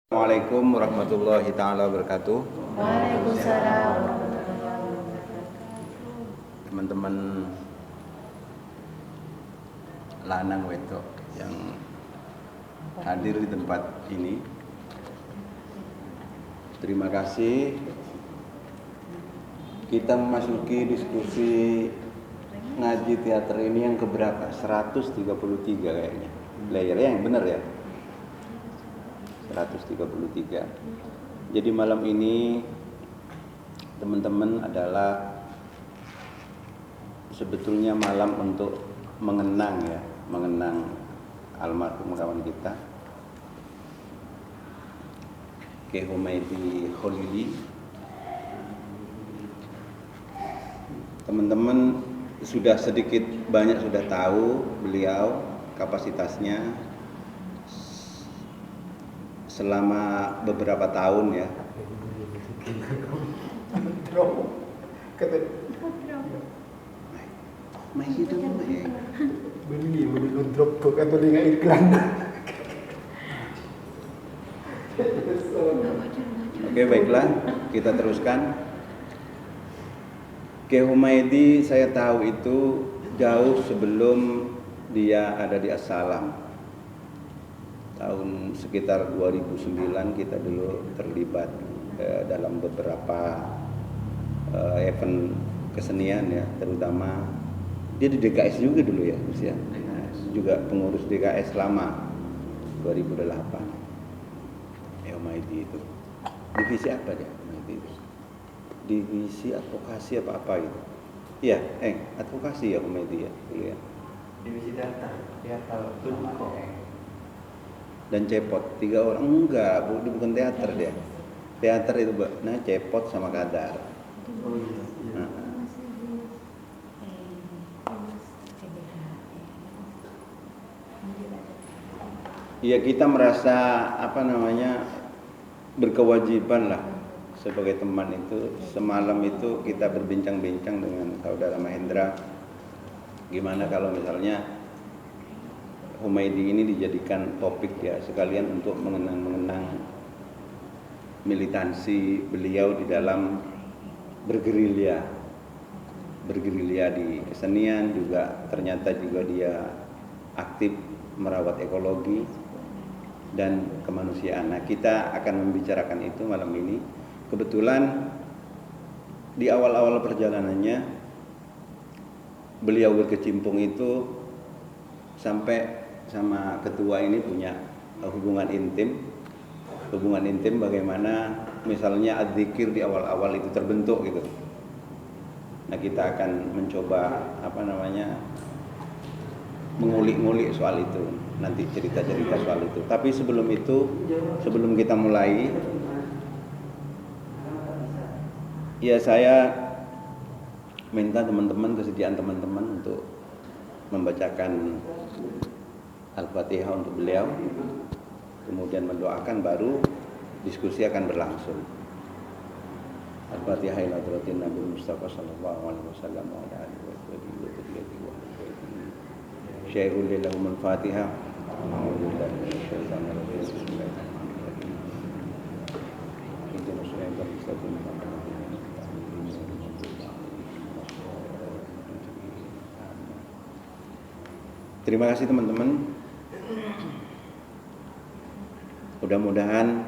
Assalamualaikum warahmatullahi taala wabarakatuh. Waalaikumsalam warahmatullahi wabarakatuh. Teman-teman lanang wedok yang hadir di tempat ini, terima kasih. Kita memasuki diskusi ngaji teater ini yang keberapa? 133 kayaknya. Layarnya yang benar ya. 133. Jadi malam ini teman-teman adalah sebetulnya malam untuk mengenang almarhum kawan kita Kiai Humaydi Kholili. Teman-teman sudah sedikit banyak sudah tahu beliau kapasitasnya selama beberapa tahun ya. Oke, baiklah, kita teruskan. Kiai Humaydi saya tahu itu jauh sebelum dia ada di As-Salam. Tahun sekitar 2009 kita dulu terlibat dalam beberapa event kesenian ya, terutama dia di DKS juga dulu ya, juga pengurus DKS lama 2008. Humaydi itu divisi apa dia? Humaydi itu divisi advokasi apa itu? Iya, advokasi ya Humaydi ya dulu ya. Divisi data Tunko Dan Cepot, 3 orang. Enggak, bukan teater dia. Teater itu nah Cepot sama Kadar. Oh iya. Iya, kita merasa berkewajiban lah sebagai teman itu. Semalam itu kita berbincang-bincang dengan saudara Mahendra, gimana kalau misalnya Humaydi ini dijadikan topik ya, sekalian untuk mengenang militansi beliau di dalam bergerilya di kesenian, juga ternyata juga dia aktif merawat ekologi dan kemanusiaan. Nah, kita akan membicarakan itu malam ini. Kebetulan di awal-awal perjalanannya beliau berkecimpung itu sampai sama ketua ini punya hubungan intim bagaimana misalnya adzikir di awal-awal itu terbentuk gitu. Nah, kita akan mencoba mengulik-ngulik soal itu, nanti cerita-cerita soal itu. Tapi sebelum kita mulai, ya saya minta kesediaan teman-teman untuk membacakan Al-Fatihah untuk beliau, kemudian mendoakan, baru diskusi akan berlangsung. Al-Fatihah ila hadratin Nabi Mustafa sallallahu alaihi wasallam wa ala alihi wa sahbihi wa sallam. Syairul lillahumul Fatihah. A'udzu billahi minasyaitonir rajim. Bismillahirrahmanirrahim. Ihdinas siratal mustaqim. Terima kasih teman-teman. Mudah-mudahan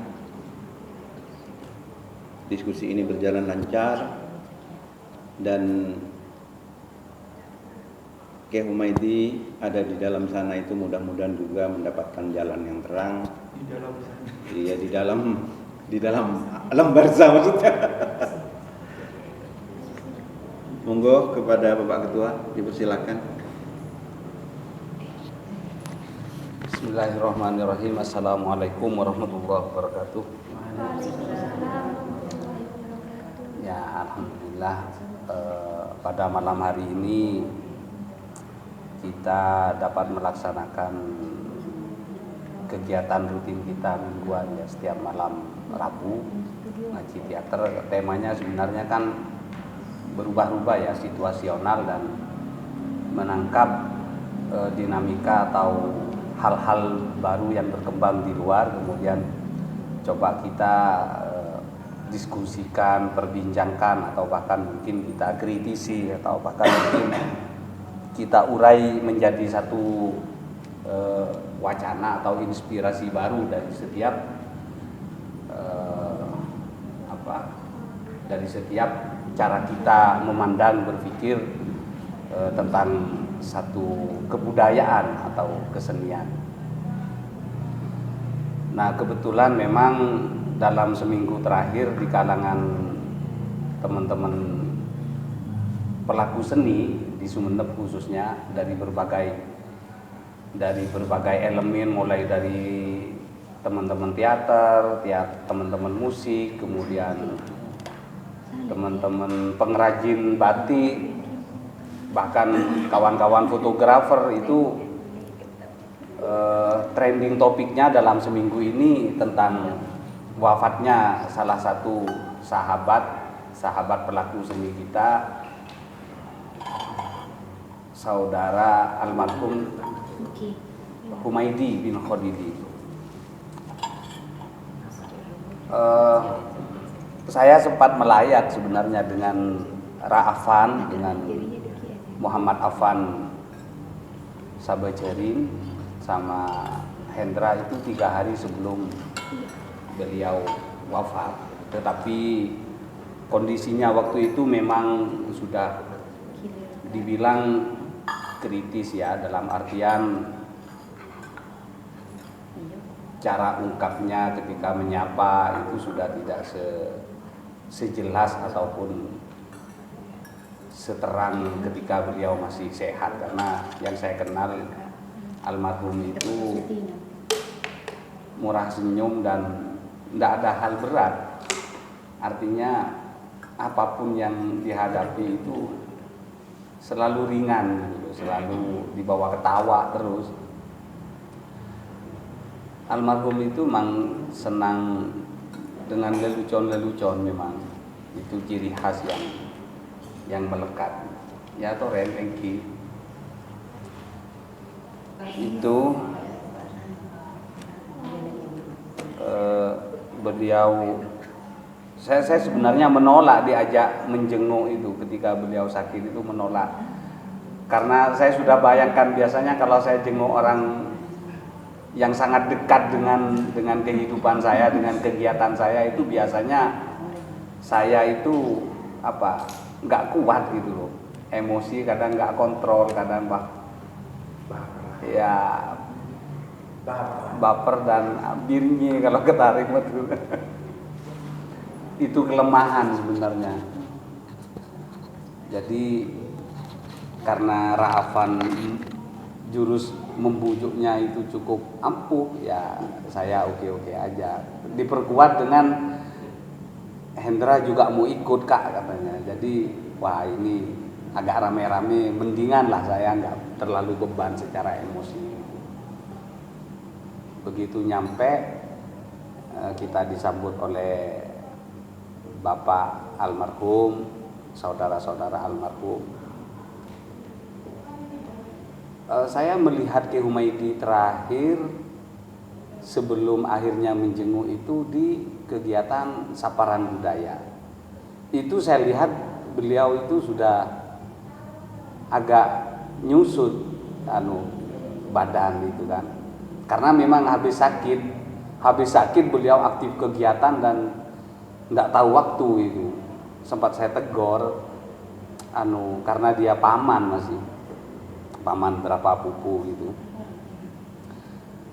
diskusi ini berjalan lancar dan Kiai Humaydi ada di dalam sana itu mudah-mudahan juga mendapatkan jalan yang terang. Di dalam sana. Iya, di dalam alam barzah maksudnya. Monggo kepada Bapak Ketua dipersilakan. Bismillahirrahmanirrahim. Assalamualaikum warahmatullahi wabarakatuh. Ya, alhamdulillah pada malam hari ini kita dapat melaksanakan kegiatan rutin kita mingguan ya, setiap malam Rabu ngaji teater. Temanya sebenarnya kan berubah-ubah ya, situasional dan menangkap dinamika atau hal-hal baru yang berkembang di luar, kemudian coba kita diskusikan, perbincangkan, atau bahkan mungkin kita kritisi, atau bahkan mungkin kita urai menjadi satu wacana atau inspirasi baru dari setiap dari setiap cara kita memandang, berpikir tentang satu kebudayaan atau kesenian. Nah, kebetulan memang dalam seminggu terakhir di kalangan teman-teman pelaku seni di Sumeneb khususnya dari berbagai elemen, mulai dari teman-teman teater, teman-teman musik, kemudian teman-teman pengrajin batik, bahkan kawan-kawan fotografer itu trending topiknya dalam seminggu ini tentang wafatnya salah satu sahabat pelaku seni kita, saudara almarhum Humaydi bin Khodidi. Saya sempat melayat sebenarnya dengan Ra'afan, dengan Muhammad Afan Sabajarin sama Hendra itu 3 hari sebelum beliau wafat. Tetapi kondisinya waktu itu memang sudah dibilang kritis ya, dalam artian cara ungkapnya ketika menyapa itu sudah tidak sejelas ataupun seterang ketika beliau masih sehat, karena yang saya kenal almarhum itu murah senyum dan tidak ada hal berat. Artinya apapun yang dihadapi itu selalu ringan gitu, selalu dibawa ketawa terus. Almarhum itu memang senang dengan lelucon-lelucon, memang itu ciri khas yang melekat. Ya Toren Engki itu beliau, saya sebenarnya menolak diajak menjenguk itu ketika beliau sakit, itu menolak, karena saya sudah bayangkan biasanya kalau saya jenguk orang yang sangat dekat dengan kehidupan saya, dengan kegiatan saya, itu biasanya saya itu nggak kuat gitu loh, emosi kadang nggak kontrol, kadang baper dan birnya kalau ketarik betul. Itu kelemahan sebenarnya. Jadi karena Ra'afan jurus membujuknya itu cukup ampuh, ya saya oke-oke aja. Diperkuat dengan Hendra juga mau ikut Kak katanya. Jadi wah ini agak rame-rame, mendingan lah saya nggak terlalu beban secara emosi. Begitu nyampe kita disambut oleh Bapak almarhum, saudara-saudara almarhum. Saya melihat Ki Humaydi terakhir sebelum akhirnya menjenguk itu di kegiatan Saparan Budaya. Itu saya lihat beliau itu sudah agak nyusut badan itu kan. Karena memang habis sakit beliau aktif kegiatan dan enggak tahu waktu itu. Sempat saya tegur karena dia paman berapa pupu gitu.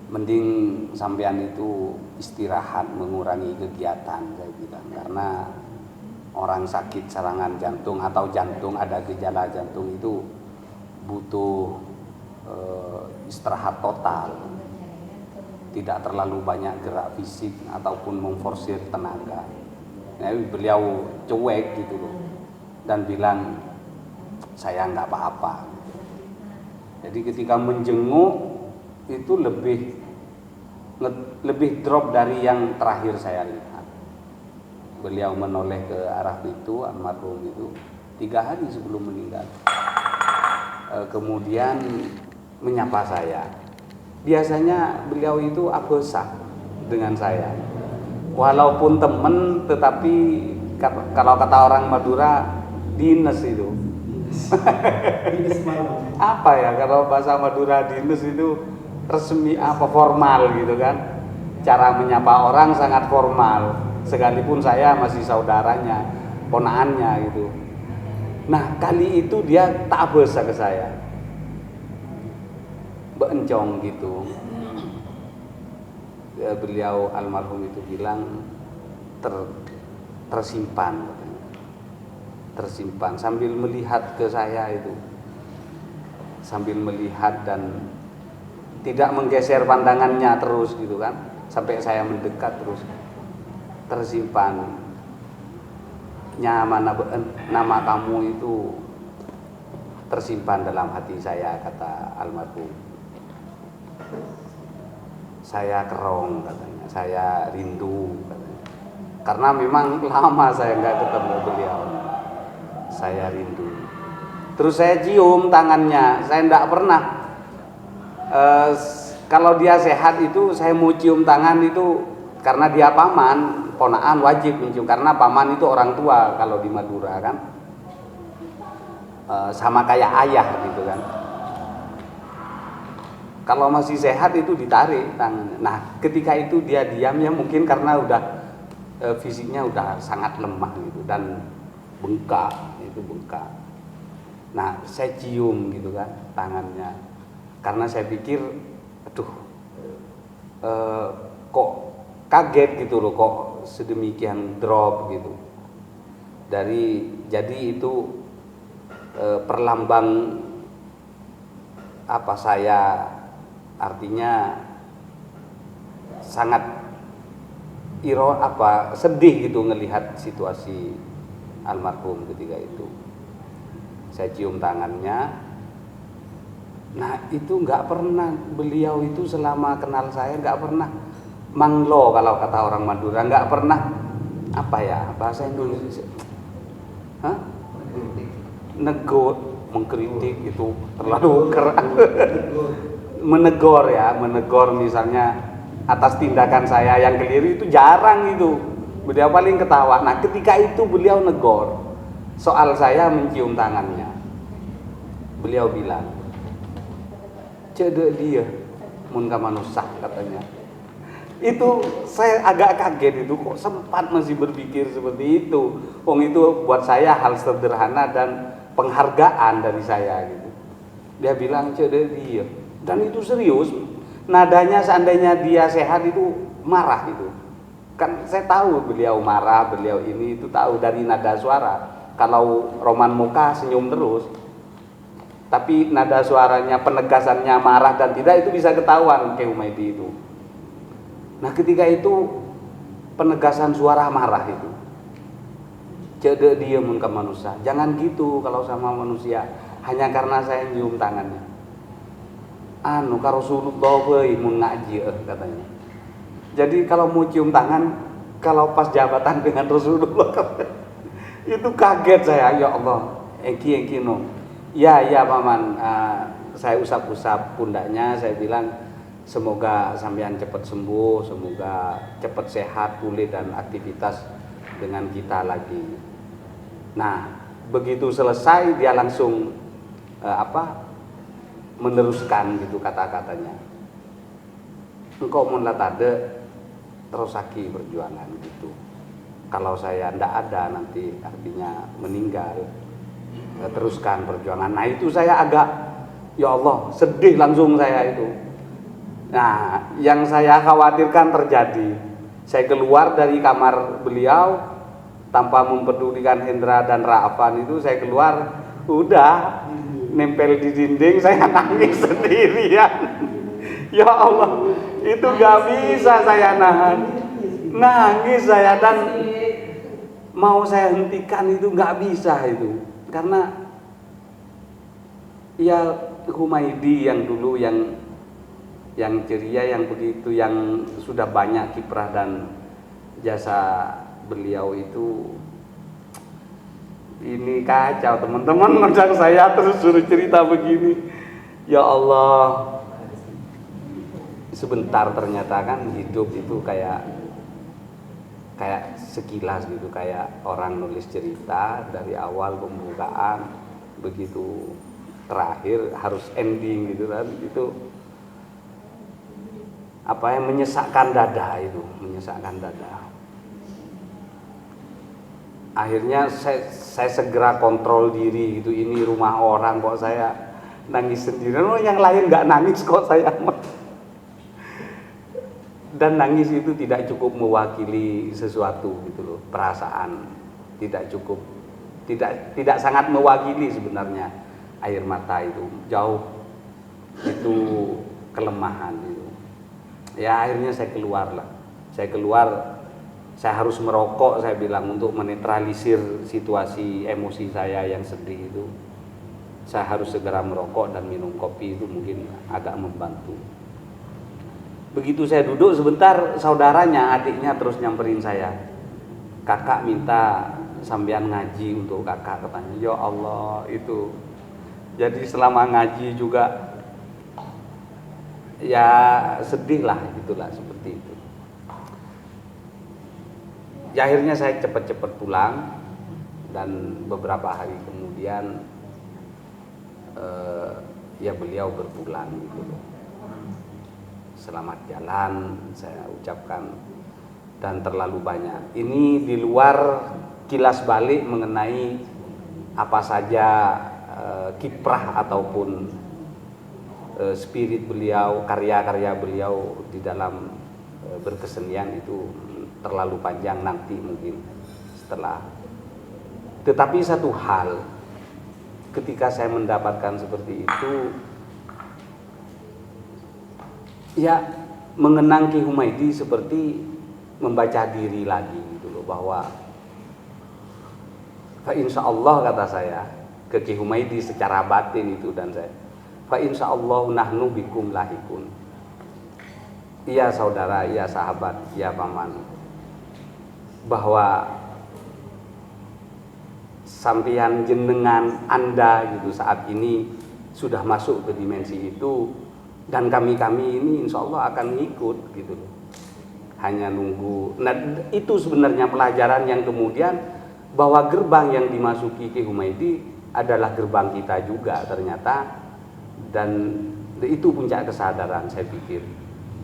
Mending sampean itu istirahat, mengurangi kegiatan, saya bilang, karena orang sakit serangan jantung atau jantung ada gejala jantung itu butuh istirahat total, tidak terlalu banyak gerak fisik ataupun memforsir tenaga. Nah, beliau cuek gitu loh dan bilang saya nggak apa-apa. Jadi ketika menjenguk itu lebih drop dari yang terakhir saya lihat. Beliau menoleh ke arah itu, almarhum itu 3 hari sebelum meninggal. Kemudian menyapa saya. Biasanya beliau itu abesah dengan saya. walaupun temen tetapi kalau kata orang Madura dinas itu. Apa ya kalau bahasa Madura dinas itu resmi apa formal gitu kan. Cara menyapa orang sangat formal sekalipun saya masih saudaranya, ponaannya gitu. Nah, kali itu dia tak besa ke saya. Bencong gitu. Beliau almarhum itu bilang tersimpan katanya. Tersimpan sambil melihat ke saya itu. Sambil melihat dan tidak menggeser pandangannya terus gitu kan. Sampai saya mendekat terus. Tersimpan. Nama kamu itu tersimpan dalam hati saya, kata almarhum. Saya kerong katanya, saya rindu katanya. Karena memang lama saya nggak ketemu beliau. Saya rindu. Terus saya cium tangannya. Saya nggak pernah. Kalau dia sehat itu saya mau cium tangan itu karena dia paman, ponaan wajib mencium karena paman itu orang tua kalau di Madura kan. Sama kayak ayah gitu kan. Kalau masih sehat itu ditarik tangannya. Nah, ketika itu dia diam ya mungkin karena udah fisiknya udah sangat lemah gitu dan bengkak, itu bengkak. Nah, saya cium gitu kan tangannya. Karena saya pikir aduh kok kaget gitu loh, kok sedemikian drop gitu. Jadi itu perlambang apa saya, artinya sangat sedih gitu ngelihat situasi almarhum ketika itu. Saya cium tangannya. Nah itu nggak pernah beliau itu selama kenal saya nggak pernah manglo kalau kata orang Madura, nggak pernah apa ya bahasa Indonesia, negur, mengkritik itu terlalu keras. menegur misalnya atas tindakan saya yang keliru itu jarang itu. Beliau paling ketawa. Nah ketika itu beliau negor soal saya mencium tangannya. Beliau bilang, cedek dia mun ka manusia katanya. Itu saya agak kaget itu, kok sempat masih berpikir seperti itu. Wong itu buat saya hal sederhana dan penghargaan dari saya gitu. Dia bilang cedek dia dan itu serius. Nadanya seandainya dia sehat itu marah itu. Kan saya tahu beliau marah, beliau ini itu tahu dari nada suara. Kalau Roman Muka senyum terus. Tapi nada suaranya, penegasannya marah dan tidak itu bisa ketahuan Ki Humaydi itu. Nah ketika itu penegasan suara marah itu. Cedek dia mun ka manusia. Jangan gitu kalau sama manusia. Hanya karena saya nyium tangannya. Anu ka Rasulullah we mun ngaji katanya. Jadi kalau mau cium tangan, kalau pas jabatan dengan Rasulullah itu kaget saya, ya Allah. Engki no. Ya paman, saya usap-usap pundaknya, saya bilang semoga sampean cepat sembuh, semoga cepat sehat, pulih dan aktivitas dengan kita lagi. Nah, begitu selesai dia langsung meneruskan gitu kata-katanya. Engkau mun latade terusaki perjuangan gitu. Kalau saya ndak ada nanti artinya meninggal. Teruskan perjuangan. Nah itu saya agak, ya Allah, sedih langsung saya itu. Nah yang saya khawatirkan terjadi. Saya keluar dari kamar beliau tanpa mempedulikan Hendra dan Ra'afan itu, saya keluar udah nempel di dinding, saya nangis sendirian. Ya Allah, itu gak bisa saya nahan. Nangis saya dan mau saya hentikan itu gak bisa itu. Karena ya Humaydi yang dulu yang ceria, yang begitu, yang sudah banyak kiprah dan jasa beliau itu, ini kacau teman-teman. Ngajak saya terus suruh cerita begini. Ya Allah, sebentar ternyata kan hidup itu kayak kayak sekilas gitu, kayak orang nulis cerita dari awal pembukaan begitu terakhir harus ending gitu kan, itu apa yang menyesakkan dada, itu menyesakkan dada. Akhirnya saya segera kontrol diri gitu, ini rumah orang kok saya nangis sendiri, yang lain nggak nangis kok saya. Dan nangis itu tidak cukup mewakili sesuatu gitu loh, perasaan tidak cukup, tidak sangat mewakili sebenarnya. Air mata itu jauh, itu kelemahan itu. Ya akhirnya saya keluar, saya harus merokok, saya bilang, untuk menetralisir situasi emosi saya yang sedih itu. Saya harus segera merokok dan minum kopi, itu mungkin agak membantu. Begitu saya duduk sebentar, saudaranya, adiknya terus nyamperin saya. Kakak minta sampean ngaji untuk kakak, katanya. Ya Allah, itu. Jadi selama ngaji juga ya sedih lah, gitulah, seperti itu. Ya akhirnya saya cepat-cepat pulang, dan beberapa hari kemudian ya beliau berpulang gitu loh. Selamat jalan saya ucapkan, dan terlalu banyak. Ini di luar kilas balik mengenai apa saja kiprah ataupun spirit beliau, karya-karya beliau di dalam berkesenian, itu terlalu panjang, nanti mungkin setelah. Tetapi satu hal, ketika saya mendapatkan seperti itu, ya mengenang Ki Humaydi seperti membaca diri lagi gitu loh, bahwa fa insyaallah, kata saya ke Ki Humaydi secara batin itu, dan saya fa insyaallah nahnu bikum lahikun. Iya saudara, iya sahabat, iya paman, bahwa sampeyan jenengan Anda gitu saat ini sudah masuk ke dimensi itu, dan kami ini insya Allah akan ngikut gitu loh. Hanya nunggu. Nah itu sebenarnya pelajaran yang kemudian, bahwa gerbang yang dimasuki Ki Humaydi adalah gerbang kita juga ternyata, dan itu puncak kesadaran saya pikir.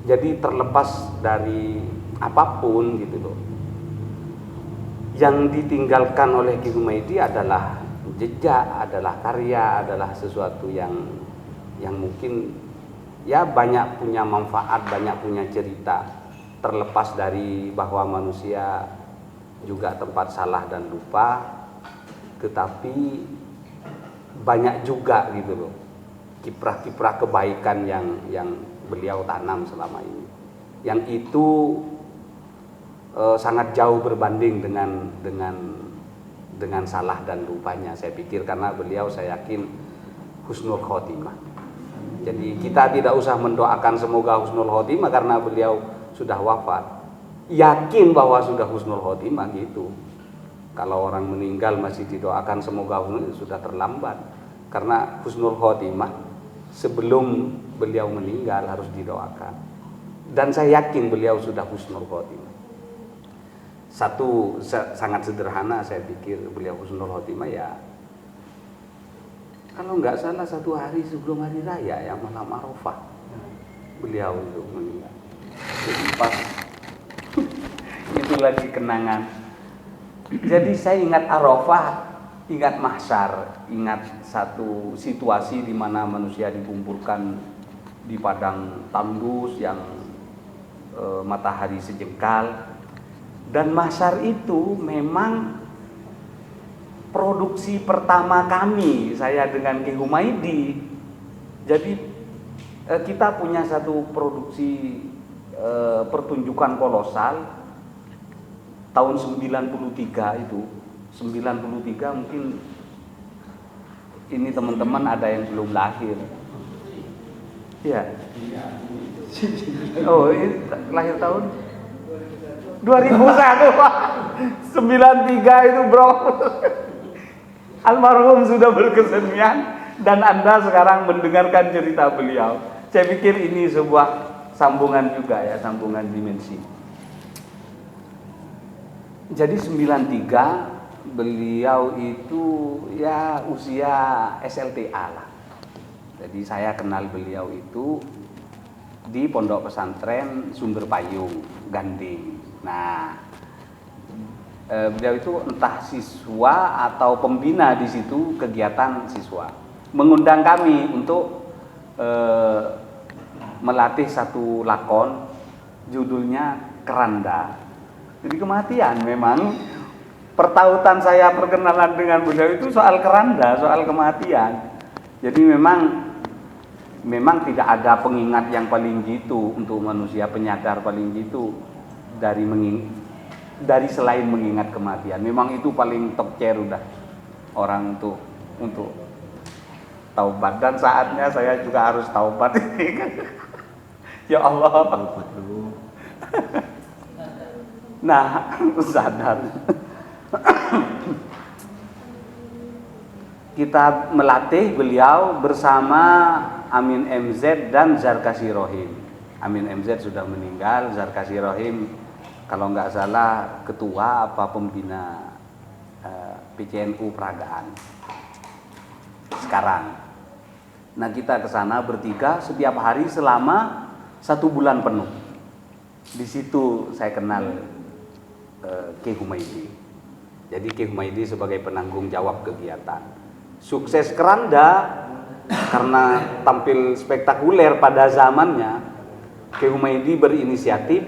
Jadi terlepas dari apapun gitu loh, yang ditinggalkan oleh Ki Humaydi adalah jejak, adalah karya, adalah sesuatu yang mungkin ya banyak punya manfaat, banyak punya cerita, terlepas dari bahwa manusia juga tempat salah dan lupa, tetapi banyak juga gitu loh kiprah-kiprah kebaikan yang beliau tanam selama ini, yang itu sangat jauh berbanding dengan salah dan lupanya, saya pikir, karena beliau, saya yakin, husnul khotimah. Jadi kita tidak usah mendoakan semoga husnul khotimah karena beliau sudah wafat. Yakin bahwa sudah husnul khotimah gitu. Kalau orang meninggal masih didoakan semoga husnul, sudah terlambat. Karena husnul khotimah sebelum beliau meninggal harus didoakan. Dan saya yakin beliau sudah husnul khotimah. Satu sangat sederhana, saya pikir beliau husnul khotimah ya, kalau nggak salah 1 hari sebelum hari raya yang malam Arafah beliau itu meninggal. Jadi pas itu lagi kenangan. Jadi saya ingat Arafah, ingat mahsyar, ingat satu situasi di mana manusia dikumpulkan di padang tandus yang matahari sejengkal. Dan mahsyar itu memang produksi pertama kami, saya dengan Ki Humaydi. Jadi kita punya satu produksi pertunjukan kolosal tahun 93 itu. 93 mungkin ini teman-teman ada yang belum lahir. Iya. Oh, ini lahir tahun 2001. 93 itu, bro. Almarhum sudah berkesenian dan Anda sekarang mendengarkan cerita beliau. Saya pikir ini sebuah sambungan juga ya, sambungan dimensi. Jadi 93 beliau itu ya usia SLTA lah. Jadi saya kenal beliau itu di Pondok Pesantren Sumber Payung, Ganding. Nah, beliau itu entah siswa atau pembina di situ kegiatan siswa. Mengundang kami untuk melatih satu lakon, judulnya Keranda. Jadi kematian memang pertautan saya perkenalan dengan beliau itu soal keranda, soal kematian. Jadi memang tidak ada pengingat yang paling jitu untuk manusia, penyadar paling jitu dari selain mengingat kematian. Memang itu paling top chair udah orang untuk taubat, dan saatnya saya juga harus taubat. Ya Allah. Taubat dulu. Nah, sadar. Kita melatih beliau bersama Amin MZ dan Zarkasi Rohim. Amin MZ sudah meninggal, Zarkasi Rohim kalau nggak salah ketua apa pembina PCNU Peragaan sekarang. Nah, kita ke sana bertiga setiap hari selama 1 bulan penuh. Di situ saya kenal Ki Humaydi. Jadi Ki Humaydi sebagai penanggung jawab kegiatan. Sukses keranda karena tampil spektakuler pada zamannya. Ki Humaydi berinisiatif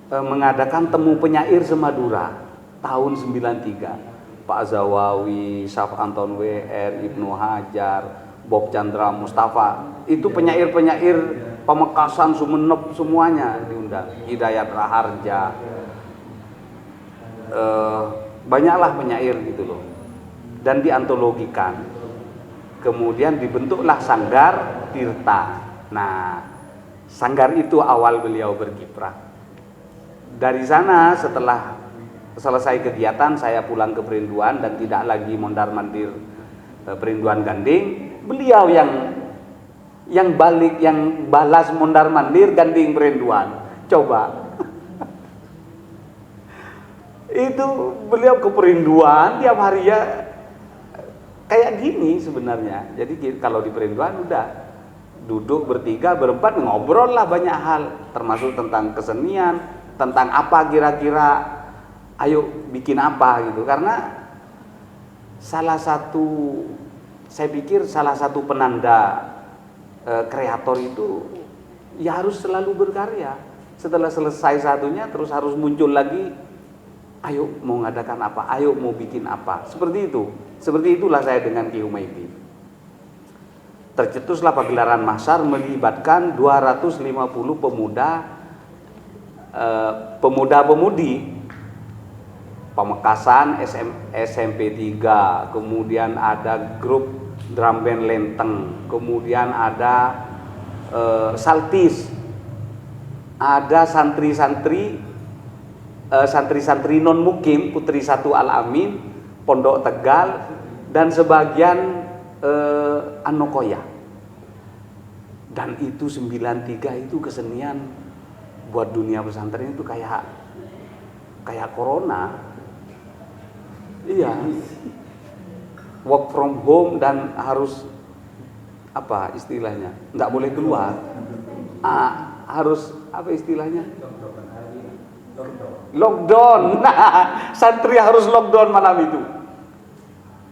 mengadakan temu penyair semadura tahun 93. Pak Zawawi, Syaf Anton WR, Ibnu Hajar, Bob Chandra Mustafa, itu penyair-penyair Pamekasan, Sumeneb semuanya diundang. Hidayat Raharja, banyaklah penyair gitu loh, dan diantologikan. Kemudian dibentuklah Sanggar Tirta. Nah, sanggar itu awal beliau berkiprah. Dari sana setelah selesai kegiatan saya pulang ke Perinduan dan tidak lagi mondar-mandir Perinduan Ganding. Beliau yang balas mondar-mandir Ganding Perinduan. Coba. Itu beliau ke Perinduan tiap hari ya kayak gini sebenarnya. Jadi kalau di Perinduan udah duduk bertiga berempat ngobrol lah banyak hal, termasuk tentang kesenian, tentang apa kira-kira ayo bikin apa gitu. Karena saya pikir salah satu penanda kreator itu ya harus selalu berkarya. Setelah selesai satunya terus harus muncul lagi, ayo mau ngadakan apa, ayo mau bikin apa. Seperti itu. Seperti itulah saya dengan Ki Humaydi. Tercetuslah pagelaran mahsyar melibatkan 250 pemuda-pemudi Pamekasan, SMP 3, kemudian ada grup drum band Lenteng, kemudian ada Saltis, ada santri-santri non mukim Putri 1 Al Amin, Pondok Tegal, dan sebagian Anokoya. Dan itu 93 itu kesenian buat dunia pesantren itu kayak corona. Iya, work from home dan harus apa istilahnya, nggak boleh keluar, harus apa istilahnya, lockdown. Nah, santri harus lockdown malam itu.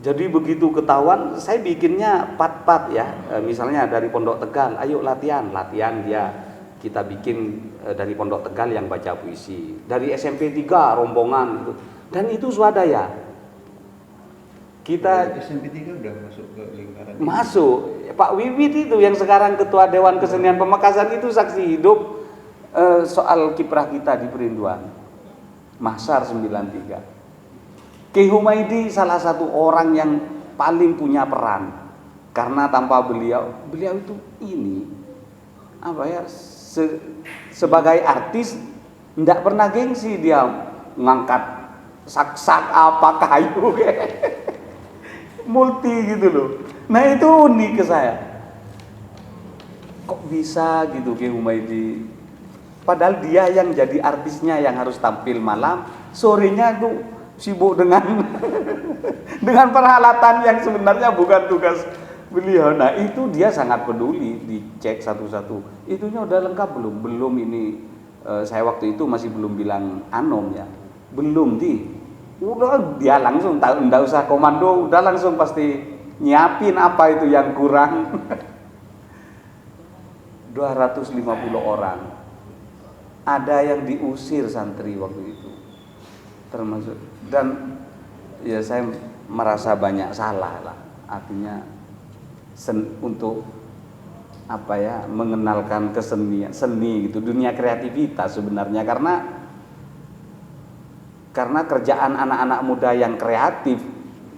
Jadi begitu ketahuan, saya bikinnya pat-pat ya, misalnya dari Pondok Tegal, ayo latihan dia. Kita bikin dari Pondok Tegal yang baca puisi, dari SMP 3 rombongan itu, dan itu swadaya. Kita SMP 3 udah masuk ke lingkaran ini. Masuk. Pak Wiwit itu yang sekarang Ketua Dewan Kesenian Pamekasan itu saksi hidup soal kiprah kita di Perinduan. Mahsyar 93. Ki Humaydi salah satu orang yang paling punya peran. Karena tanpa beliau itu ini apa ya, sebagai artis tidak pernah gengsi dia ngangkat sak-sak apa kayu multi gitu loh. Nah itu unik ke saya. Kok bisa gitu Ki Humaydi Padahal dia yang jadi artisnya yang harus tampil malam, sorenya itu sibuk dengan dengan peralatan yang sebenarnya bukan tugas beliau. Nah itu dia sangat peduli, dicek satu-satu. Itunya udah lengkap belum? Belum ini saya waktu itu masih belum bilang anom ya, belum udah dia langsung nggak usah komando, udah langsung pasti nyiapin apa itu yang kurang. 250 orang, ada yang diusir santri waktu itu, termasuk, dan ya saya merasa banyak salah lah, artinya untuk apa ya, mengenalkan seni gitu, dunia kreativitas sebenarnya, karena kerjaan anak-anak muda yang kreatif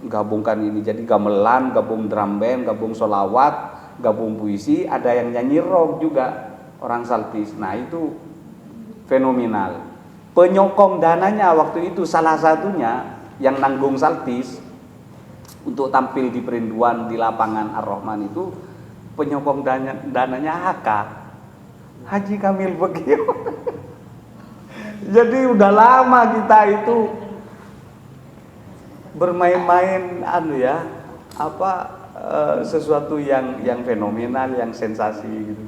gabungkan ini, jadi gamelan, gabung drum band, gabung solawat, gabung puisi, ada yang nyanyi rock juga orang Saltis. Nah itu fenomenal. Penyokong dananya waktu itu salah satunya yang nanggung Saltis untuk tampil di Perinduan di lapangan Ar-Rahman itu, penyokong dananya HK, Haji Kamil Begio. Jadi udah lama kita itu bermain-main sesuatu yang fenomenal, yang sensasi gitu.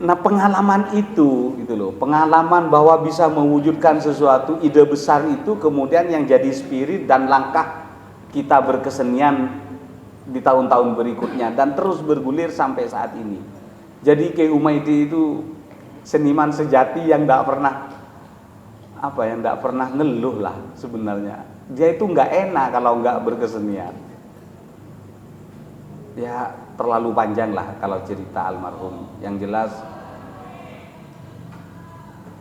Nah pengalaman itu gitu loh, pengalaman bahwa bisa mewujudkan sesuatu ide besar itu kemudian yang jadi spirit dan langkah kita berkesenian di tahun-tahun berikutnya dan terus bergulir sampai saat ini. Jadi Kiai Humaydi itu seniman sejati yang tidak pernah ngeluh lah sebenarnya. Dia itu nggak enak kalau nggak berkesenian. Ya terlalu panjang lah kalau cerita almarhum. Yang jelas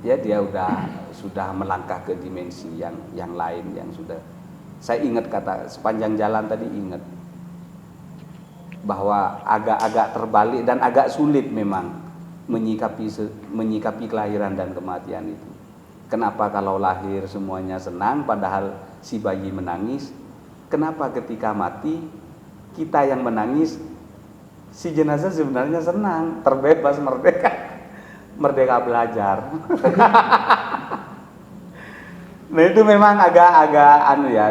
ya dia sudah melangkah ke dimensi yang lain, yang sudah saya ingat kata sepanjang jalan tadi, ingat bahwa agak-agak terbalik dan agak sulit memang menyikapi kelahiran dan kematian itu. Kenapa kalau lahir semuanya senang padahal si bayi menangis? Kenapa ketika mati kita yang menangis, si jenazah sebenarnya senang, terbebas, merdeka belajar. Nah itu memang agak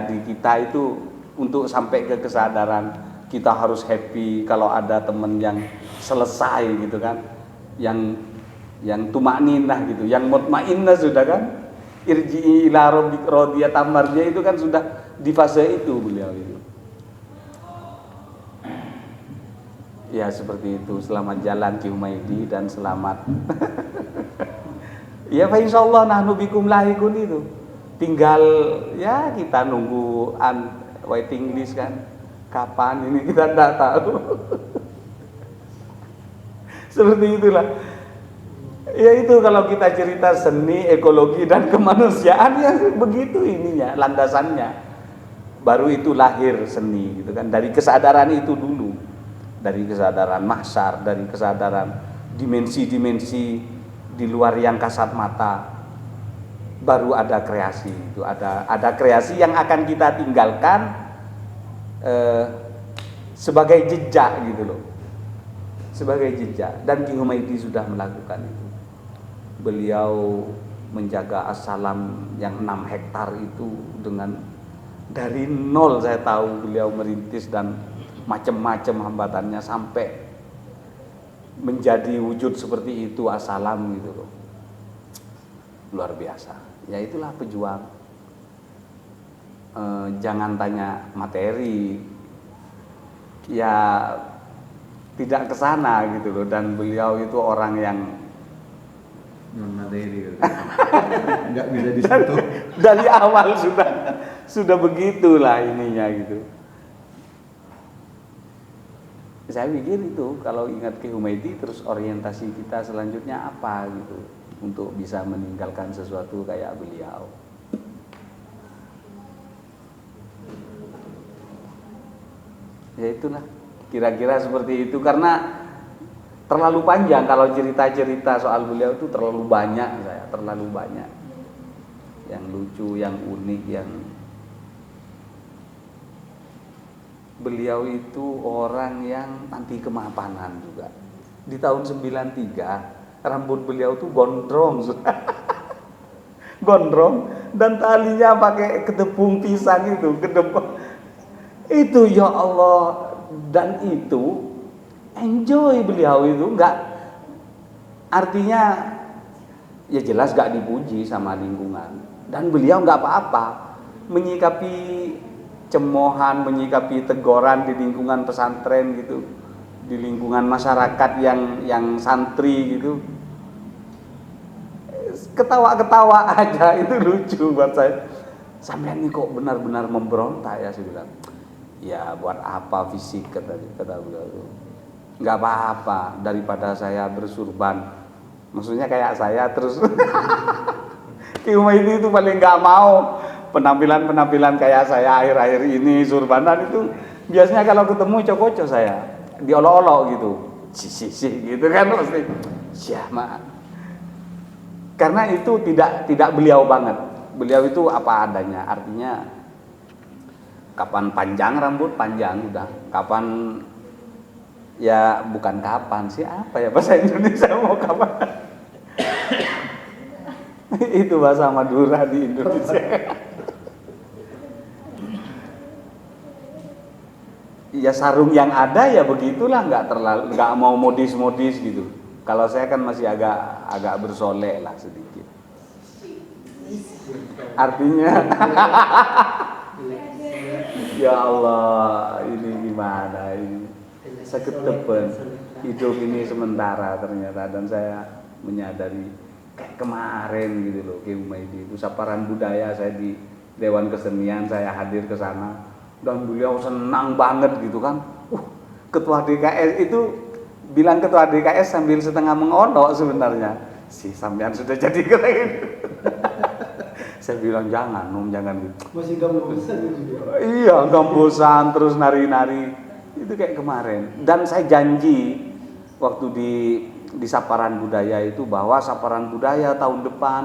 di kita itu untuk sampai ke kesadaran kita harus happy kalau ada teman yang selesai gitu kan, yang tumakninah gitu, yang mutmainnah sudah kan, irji'i ila rabbik radiyatan mardiyah, itu kan sudah di fase itu beliau itu. Ya seperti itu. Selamat jalan Ki Humaydi dan selamat. Ya fa insyaallah nahnu bikum lahikun itu. Tinggal ya kita nunggu waiting list kan. Kapan ini kita tidak tahu. Seperti itulah. Ya itu kalau kita cerita seni, ekologi dan kemanusiaan ya begitu ininya, landasannya. Baru itu lahir seni gitu kan. Dari kesadaran itu dulu. Dari kesadaran mahsyar, dari kesadaran dimensi-dimensi di luar yang kasat mata, baru ada kreasi itu, ada kreasi yang akan kita tinggalkan sebagai jejak gitu loh, sebagai jejak. Dan Ki Humaydi sudah melakukan itu. Beliau menjaga as-salam yang 6 hektar itu dengan dari nol. Saya tahu beliau merintis dan macam-macam hambatannya sampai menjadi wujud seperti itu as-salam gitu loh. Luar biasa. Ya itulah pejuang. Jangan tanya materi. Ya tidak ke sana gitu loh, dan beliau itu orang yang non materi. Enggak bisa disentuh. Dari awal sudah begitulah ininya gitu. Saya pikir itu kalau ingat Ki Humaydi terus orientasi kita selanjutnya apa gitu untuk bisa meninggalkan sesuatu kayak beliau. Ya itulah kira-kira seperti itu, karena terlalu panjang kalau cerita-cerita soal beliau itu, terlalu banyak yang lucu, yang unik, yang beliau itu orang yang anti kemapanan juga. Di tahun 93 rambut beliau tuh gondrong. Gondrong dan talinya pakai ketepung pisang itu, itu ya Allah. Dan itu enjoy beliau itu, enggak, artinya ya jelas gak dipuji sama lingkungan, dan beliau nggak apa-apa menyikapi cemoohan, menyikapi teguran di lingkungan pesantren gitu, di lingkungan masyarakat yang santri gitu, ketawa-ketawa aja. Itu lucu buat saya. Sampean ini kok benar-benar memberontak ya, saya bilang. Ya buat apa fisik, kata beliau. Nggak apa-apa daripada saya bersurban. Maksudnya kayak saya terus. Ki Humaydi itu paling nggak mau penampilan kayak saya akhir-akhir ini surbanan itu. Biasanya kalau ketemu cocok saya diolok-olok gitu, sih gitu kan pasti. Maaf. Karena itu tidak beliau banget. Beliau itu apa adanya. Artinya kapan panjang rambut panjang udah. Kapan ya bukan kapan sih, apa ya bahasa Indonesia mau kapan? Itu bahasa Madura di Indonesia. Ya sarung yang ada ya begitulah, nggak mau modis gitu. Kalau saya kan masih agak bersolek lah sedikit. Artinya ya Allah, ini gimana ini? Seketepen hidup ini sementara ternyata, dan saya menyadari kayak kemarin gitu loh, Ki Humaydi itu Saparan Budaya, saya di Dewan Kesenian, saya hadir ke sana dan beliau senang banget gitu kan. Ketua DKS itu bilang ketua DKS sambil setengah mengonok sebenarnya, si sampean sudah jadi keren. Saya bilang jangan gitu. Masih gambosan gitu. Iya, gambosan terus nari-nari. Itu kayak kemarin. Dan saya janji waktu di Saparan Budaya itu bahwa Saparan Budaya tahun depan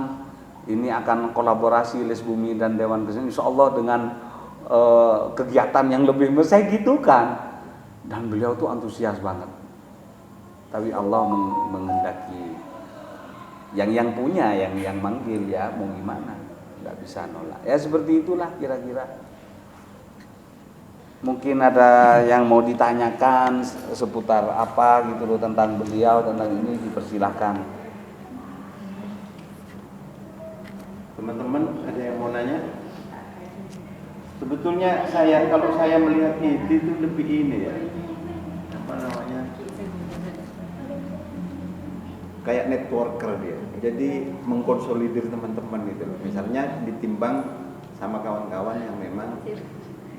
ini akan kolaborasi Les Bumi dan Dewan Kesenian insyaallah dengan kegiatan yang lebih besar gitu kan. Dan beliau tuh antusias banget. Tapi Allah menghendaki yang punya, yang manggil ya, mau gimana, nggak bisa nolak. Ya seperti itulah kira-kira. Mungkin ada yang mau ditanyakan seputar apa gitu loh tentang beliau, tentang ini, dipersilahkan. Teman-teman ada yang mau nanya? Sebetulnya kalau saya melihat itu lebih ini ya, apa namanya, kayak networker dia. Jadi mengkonsolidir teman-teman gitu loh. Misalnya ditimbang sama kawan-kawan yang memang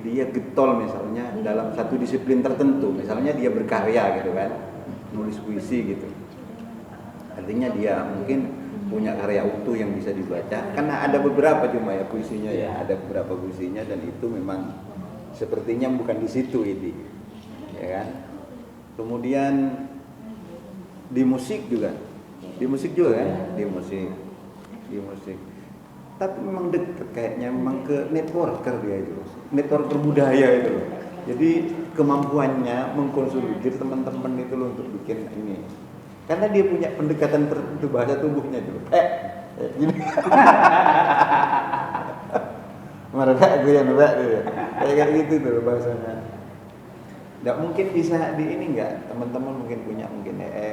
dia getol misalnya dalam satu disiplin tertentu. Misalnya dia berkarya gitu kan, nulis puisi gitu. Artinya dia mungkin punya karya utuh yang bisa dibaca. Karena ada beberapa cuma ya puisinya ya, ada beberapa puisinya dan itu memang sepertinya bukan di situ ini. Ya kan? Kemudian di musik juga kan, di musik. Tapi memang dekat kayaknya, memang ke networker dia itu, networker budaya itu loh. Jadi kemampuannya mengkonsolidir teman-teman itu loh untuk bikin ini. Karena dia punya pendekatan tertentu bahasa tubuhnya dulu. Gini. Mereka gue yang mereka gitu. Kayak gitu tuh bahasanya. Nggak mungkin bisa di ini nggak, teman-teman mungkin punya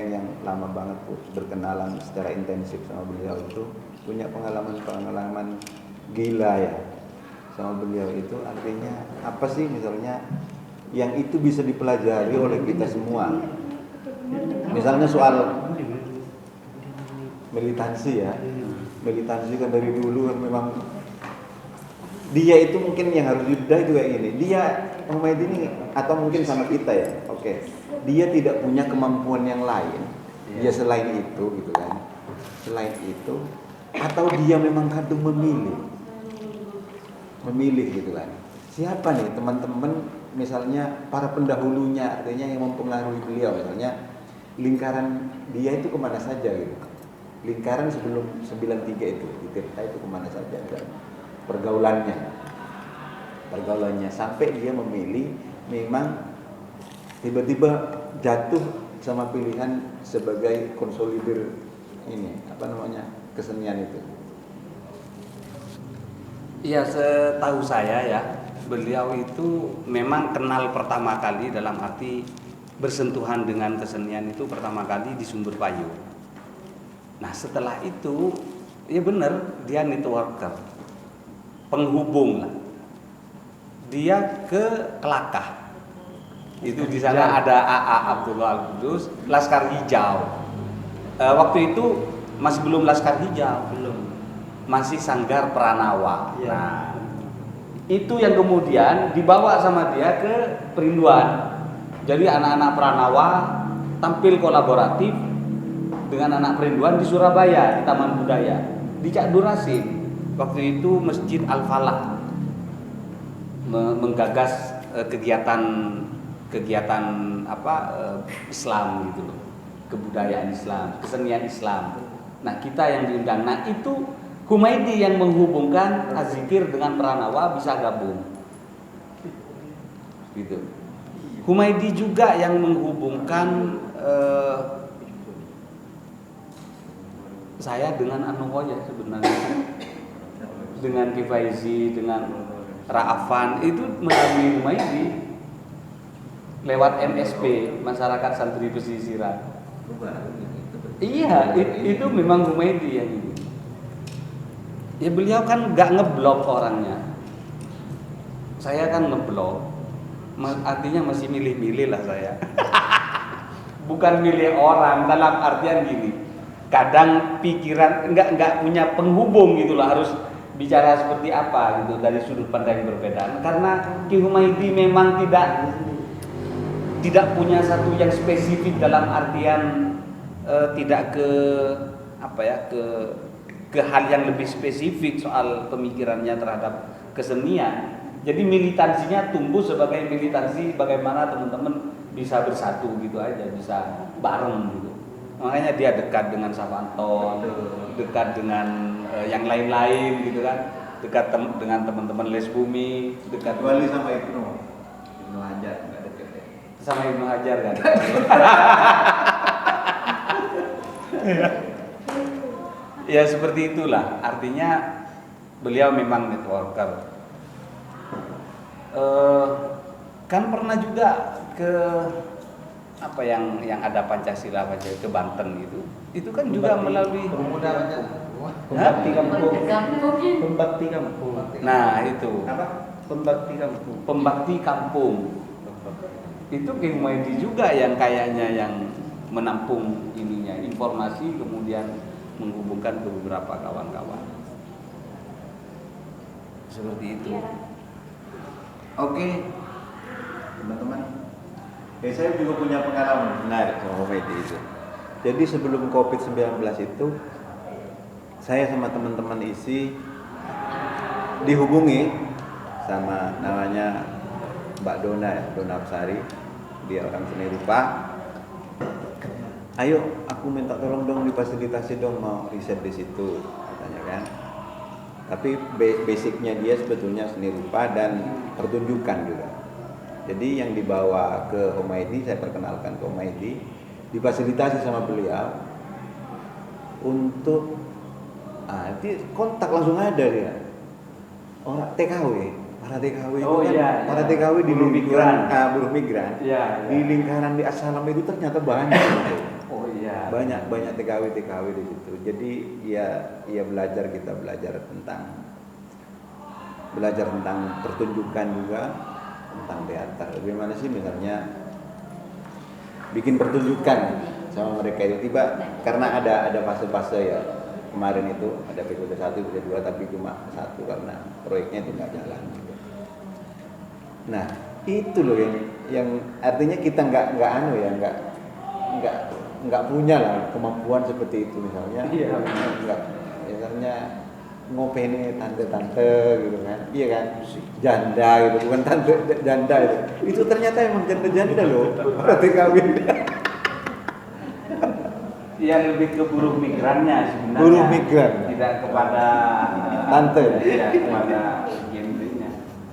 yang lama banget tuh berkenalan secara intensif sama beliau itu, punya pengalaman gila ya sama beliau itu. Artinya apa sih misalnya yang itu bisa dipelajari oleh kita semua. Misalnya soal militansi ya, militansi kan dari dulu kan memang dia itu mungkin yang harus dibedah itu kayak gini. Dia Humaydi ini atau mungkin sama kita ya, oke. Dia tidak punya kemampuan yang lain. Dia selain itu gitu kan. Selain itu, atau dia memang kadang memilih gitu kan. Siapa nih teman-teman misalnya para pendahulunya, artinya yang mempengaruhi beliau, misalnya lingkaran dia itu kemana saja gitu. Lingkaran sebelum 93 itu di Tirta itu kemana saja kan? Pergaulannya sampai dia memilih memang tiba-tiba jatuh sama pilihan sebagai konsolidir ini apa namanya kesenian itu? Iya, setahu saya ya, beliau itu memang kenal pertama kali dalam arti bersentuhan dengan kesenian itu pertama kali di Sumber Payu. Nah setelah itu, ya benar dia networker, penghubung lah. Dia ke Kelakah. Itu di sana ada AA Abdullah Al-Qudus, Laskar Hijau. Waktu itu masih belum Laskar Hijau, masih Sanggar Pranawa. Ya. Nah, itu yang kemudian dibawa sama dia ke Perinduan. Jadi anak-anak Pranawa tampil kolaboratif dengan anak Perinduan di Surabaya di Taman Budaya di Cak Durasin. Waktu itu Masjid Al-Falah menggagas kegiatan Islam gitu loh, kebudayaan Islam, kesenian Islam. Nah kita yang diundang. Nah itu Humaydi yang menghubungkan Azzikir dengan Pranawa bisa gabung, gitu. Humaydi juga yang menghubungkan saya dengan Anohoya sebenarnya, dengan Kifaizi, dengan Ra'afan itu melalui Humaydi lewat MSP, Masyarakat Santri Pesisiran. Iya, itu memang Humaydi yang ini. Ya beliau kan nggak ngeblok orangnya. Saya kan ngeblok, artinya masih milih-milih lah saya. Bukan milih orang dalam artian gini. Kadang pikiran nggak punya penghubung gitulah, harus bicara seperti apa gitu dari sudut pandang yang berbeda. Karena Ki Humaydi memang tidak punya satu yang spesifik dalam artian tidak ke hal yang lebih spesifik soal pemikirannya terhadap kesenian. Jadi militansinya tumbuh sebagai militansi bagaimana teman-teman bisa bersatu gitu aja, bisa bareng gitu. Makanya dia dekat dengan Savanton, dekat dengan yang lain-lain gitu kan, dekat dengan teman-teman Les Bumi, dekat Kecuali sama Ibnu Hajar nggak dekat ya. sama Ibnu Hajar kan. Ya seperti itulah, artinya beliau memang networker. Kan pernah juga ke apa yang ada Pancasila ke Banten gitu. Itu kan juga melalui pemuda Pembakti Kampung. Pembakti Kampung. Nah, itu. Apa? Pembakti Kampung. Pembakti Kampung. Itu Ki Humaydi juga yang kayaknya yang menampung ininya, informasi kemudian menghubungkan ke beberapa kawan-kawan. Seperti itu. Oke, teman-teman. Saya juga punya pengalaman menarik sama Humaydi itu. Jadi sebelum COVID-19 itu, saya sama teman-teman isi dihubungi sama namanya Mbak Dona, Dona Absari. Dia orang seni rupa. Ayo, aku minta tolong dong difasilitasi dong, mau riset di situ, katanya kan. Tapi basicnya dia sebetulnya seni rupa dan pertunjukan juga. Jadi yang dibawa ke Humaydi, saya perkenalkan ke Humaydi, difasilitasi sama beliau untuk nanti kontak langsung ada dia. Orang TKW, para TKW itu kan, iya. para TKW di Buruh lingkaran migran. buruh migran. Iya, iya. Di lingkaran di Assalam itu ternyata banyak. Oh iya. Banyak TKW di situ. Jadi ya belajar, kita belajar tentang pertunjukan juga, tentang teater. Bagaimana sih misalnya bikin pertunjukan sama mereka itu tiba karena ada fase-fase ya. Kemarin itu ada episode 1, episode 2 tapi cuma 1 karena proyeknya itu nggak jalan. Nah, itu loh yang artinya kita nggak punya lah kemampuan seperti itu misalnya. Iya. Nggak, misalnya ngopeni tante-tante gitu kan, iya kan, janda gitu, bukan tante janda itu ternyata emang janda loh, berarti kawin. Yang lebih ke buruh migrannya sebenarnya. Buruh migran. Tidak kepada Tante. Tidak kepada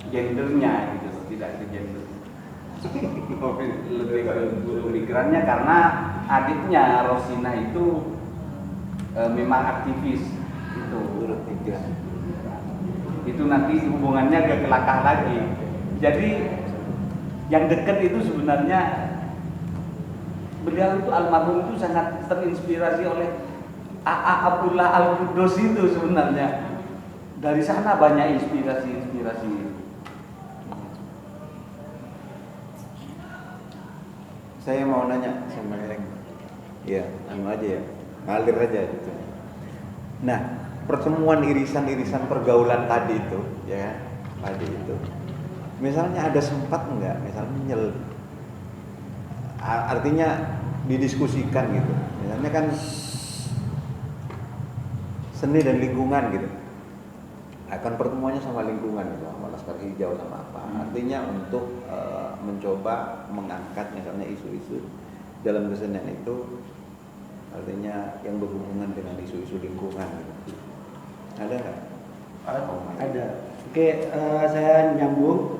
gendernya gitu, tidak ke gender. Lebih ke buruh migrannya karena adiknya Rosina itu memang aktivis itu nanti hubungannya agak kelakar lagi. Jadi yang dekat itu sebenarnya beliau itu almarhum itu sangat terinspirasi oleh A.A. Abdullah Al-Qudus itu sebenarnya. Dari sana banyak inspirasi-inspirasi. Saya mau nanya sama Ereng. Ya, aja ya, ngalir aja gitu. Nah, pertemuan irisan-irisan pergaulan tadi itu, ya, tadi itu. Misalnya ada sempat enggak, misalnya artinya didiskusikan gitu. Misalnya kan seni dan lingkungan gitu. Akan pertemuannya sama lingkungan gitu, sama Laskar Hijau sama apa. Artinya untuk mencoba mengangkat misalnya isu-isu dalam kesenian itu, artinya yang berhubungan dengan isu-isu lingkungan gitu. Ada nggak? Ada. Oke, saya nyambung.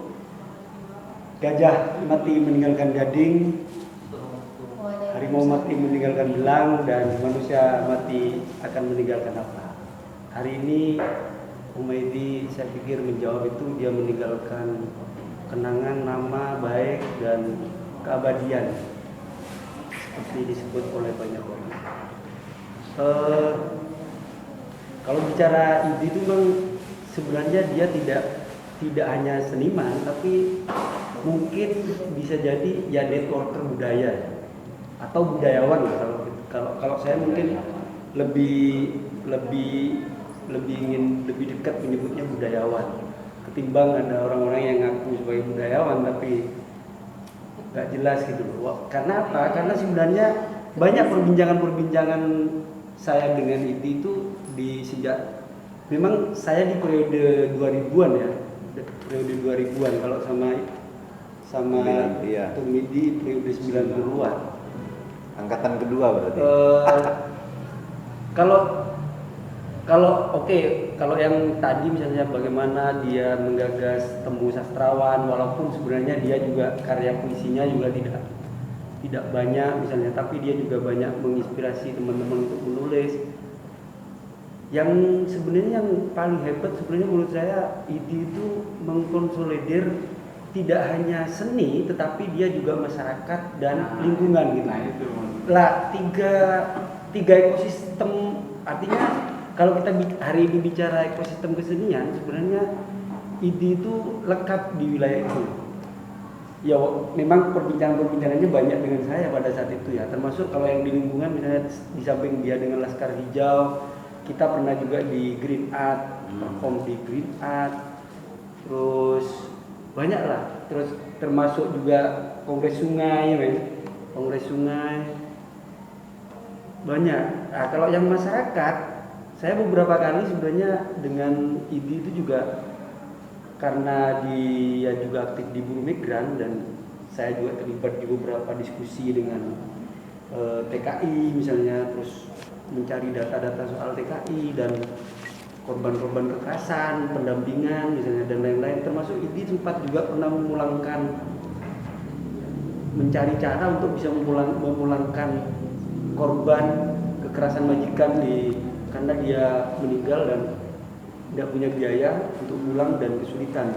Gajah mati meninggalkan gading, harimau mati meninggalkan belang, dan manusia mati akan meninggalkan apa? Hari ini Humaydi saya pikir menjawab itu, dia meninggalkan kenangan, nama baik, dan keabadian seperti disebut oleh banyak orang. Kalau bicara Idi itu memang sebenarnya dia tidak hanya seniman, tapi mungkin bisa jadi ya networker budaya atau budayawan. Kalau saya mungkin lebih dekat menyebutnya budayawan ketimbang ada orang-orang yang ngaku sebagai budayawan tapi nggak jelas gitu loh. Karena apa? Karena sebenarnya banyak perbincangan saya dengan itu di sejak memang saya di periode 2000-an ya, periode 2000-an. Kalau sama Tumidi periode 90-an. Angkatan kedua berarti. Kalau yang tadi misalnya bagaimana dia menggagas temu sastrawan, walaupun sebenarnya dia juga karya puisinya juga tidak banyak misalnya, tapi dia juga banyak menginspirasi teman-teman untuk menulis. Yang sebenarnya yang paling hebat sebenarnya menurut saya Idi itu mengkonsolidir tidak hanya seni tetapi dia juga masyarakat dan lingkungan gitu. Nah itu Lah tiga ekosistem, artinya kalau kita hari ini bicara ekosistem kesenian, sebenarnya Idi itu lengkap di wilayah itu. Ya memang perbincangannya banyak dengan saya pada saat itu ya, termasuk kalau yang di lingkungan misalnya di samping dia dengan Laskar Hijau, kita pernah juga di Green Art, perform di Green Art, terus banyak lah, terus termasuk juga Kongres Sungai, Kongres Sungai banyak. Nah, kalau yang masyarakat, saya beberapa kali sebenarnya dengan Idi itu juga karena dia juga aktif di buruh migran dan saya juga terlibat di beberapa diskusi dengan TKI misalnya, terus mencari data-data soal TKI dan korban-korban kekerasan, pendampingan misalnya dan lain-lain, termasuk Idi sempat juga pernah mencari cara untuk bisa memulangkan korban kekerasan majikan karena dia meninggal dan tidak punya biaya untuk pulang dan kesulitan.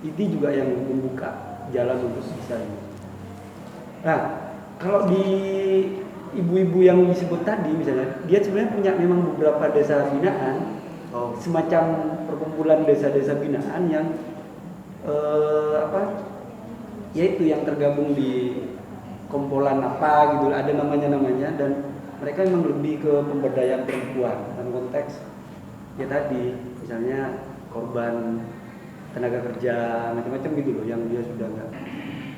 Idi juga yang membuka jalan untuk bisa ini. Nah, kalau di ibu-ibu yang disebut tadi misalnya, dia sebenarnya punya memang beberapa desa binaan, semacam perkumpulan desa-desa binaan yang yaitu yang tergabung di kompolan apa gitu, ada namanya dan mereka memang lebih ke pemberdayaan perempuan dalam konteks ya tadi misalnya korban tenaga kerja macam-macam gitu loh yang dia sudah enggak,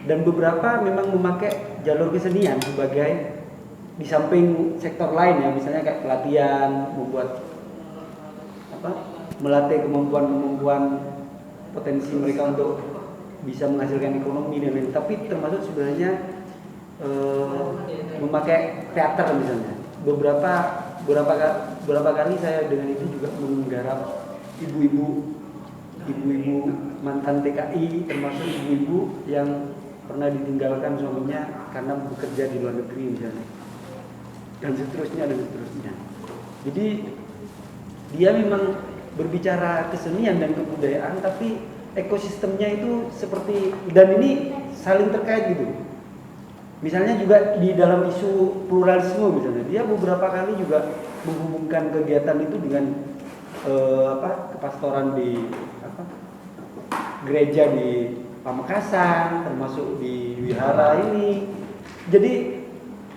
dan beberapa memang memakai jalur kesenian sebagai di samping sektor lain ya, misalnya kayak pelatihan, melatih kemampuan potensi mereka untuk bisa menghasilkan ekonomi dan lain-lain, tapi termasuk sebenarnya memakai teater misalnya. Beberapa kali saya dengan itu juga menggarap ibu-ibu mantan TKI, termasuk ibu-ibu yang pernah ditinggalkan suaminya karena bekerja di luar negeri misalnya, dan seterusnya. Jadi dia memang berbicara kesenian dan kebudayaan, tapi ekosistemnya itu seperti, dan ini saling terkait gitu. Misalnya juga di dalam isu pluralisme misalnya, dia beberapa kali juga menghubungkan kegiatan itu dengan kepastoran di gereja di Pamekasan, termasuk di wihara ini. Jadi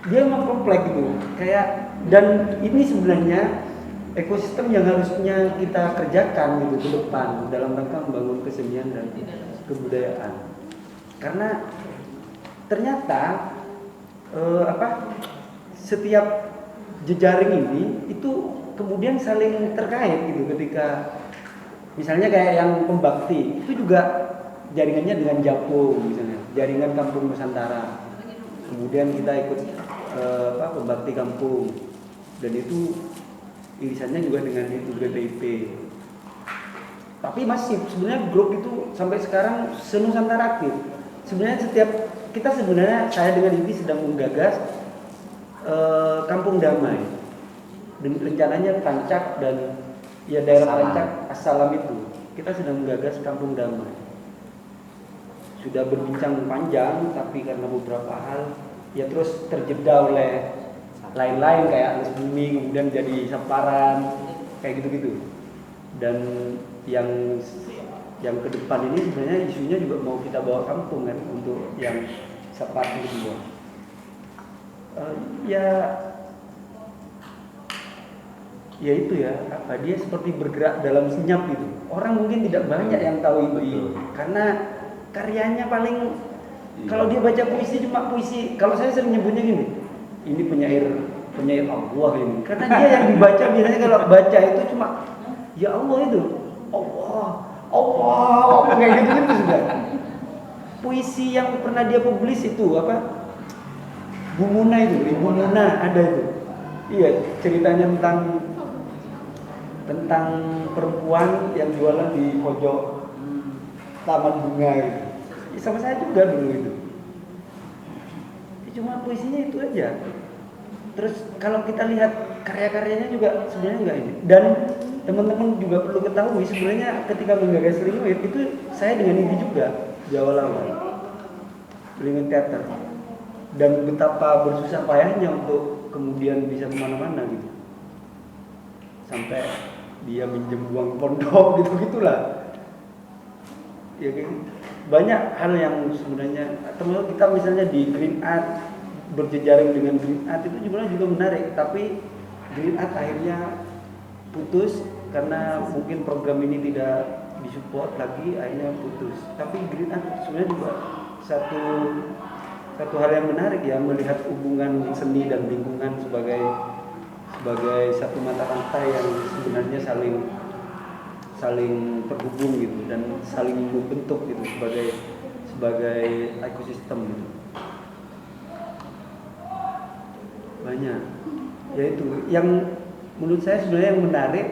dia memang kompleks gitu. Kayak, dan ini sebenarnya ekosistem yang harusnya kita kerjakan gitu ke depan dalam rangka membangun kesenian dan kebudayaan. Karena ternyata setiap jejaring ini itu kemudian saling terkait gitu. Ketika misalnya kayak yang pembakti itu juga jaringannya dengan Japung misalnya, jaringan Kampung Nusantara. Kemudian kita ikut pembakti kampung, dan itu irisannya juga dengan itu BPIP. Tapi masih sebenarnya grup itu sampai sekarang senusantara aktif. Sebenarnya saya dengan ini sedang menggagas kampung damai. Dan rencananya Pancak dan ya daerah Pancak Assalam itu kita sedang menggagas kampung damai. Sudah berbincang panjang, tapi karena beberapa hal ya terus terjeda oleh lain-lain kayak Alas Bumi, kemudian jadi Samparan kayak gitu-gitu. Dan yang ke depan ini sebenarnya isunya juga mau kita bawa kampung kan, untuk yang Samparan kedua. Ya itu ya, dia seperti bergerak dalam senyap gitu. Orang mungkin tidak banyak yang tahu ini, karena karyanya paling, kalau dia baca puisi cuma puisi. Kalau saya sering nyebutnya gini, ini penyair Allah ini, karena dia yang dibaca biasanya kalau baca itu cuma ya Allah itu, Allah kayak gitu sudah. Puisi yang pernah dia publis itu Bu Muna itu, Ibu Muna ada itu. Iya, ceritanya tentang perempuan yang jualan di pojok taman bunga gitu. Sama saya juga dulu itu. Cuma puisinya itu aja. Terus kalau kita lihat karya-karyanya juga sebenarnya enggak ini. Dan teman-teman juga perlu ketahui sebenarnya ketika menggagas Lingwit itu saya dengan ini juga di awal-awal Lingwit Teater. Dan betapa bersusah payahnya untuk kemudian bisa kemana-mana gitu. Sampai dia minjem uang pondok gitu-gitulah. Ya kan? Banyak hal yang sebenarnya, termasuk kita misalnya di Green Art, berjejaring dengan Green Art itu juga menarik, tapi Green Art akhirnya putus karena mungkin program ini tidak disupport lagi, akhirnya putus. Tapi Green Art sebenarnya juga satu hal yang menarik ya, melihat hubungan seni dan lingkungan sebagai satu mata rantai yang sebenarnya saling terhubung gitu dan saling membentuk gitu sebagai ekosistem gitu. Banyak. Yaitu yang menurut saya sebenarnya yang menarik,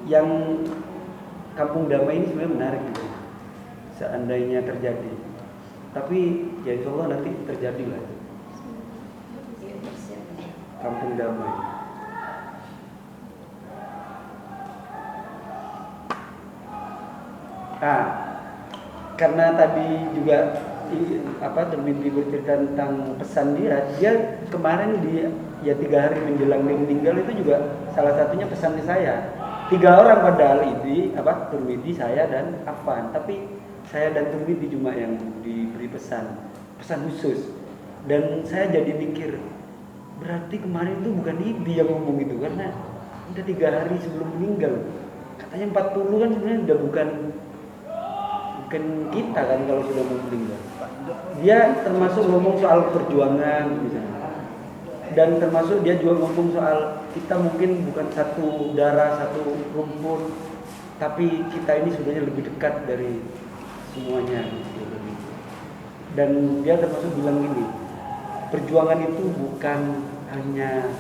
yang kampung damai ini sebenarnya menarik gitu. Seandainya terjadi. Tapi ya insya Allah nanti terjadi lah. Kampung damai. Karena tadi juga Termimpi bercerita tentang pesan dia kemarin 3 hari menjelang dia meninggal itu juga salah satunya pesan ke saya. 3 orang padahal ini Turmidi, saya dan Afan, tapi saya dan Turmidi cuma yang diberi pesan khusus. Dan saya jadi mikir, berarti kemarin itu bukan Idi yang ngomong itu, karena udah 3 hari sebelum meninggal. Katanya 40 kan sebenarnya udah bukan kita kan kalau sudah mau meninggal. Dia termasuk ngomong soal perjuangan misalnya. Dan termasuk dia juga ngomong soal kita mungkin bukan satu darah, satu rumpun, tapi kita ini sebenarnya lebih dekat dari semuanya. Dan dia termasuk bilang gini, perjuangan itu bukan hanya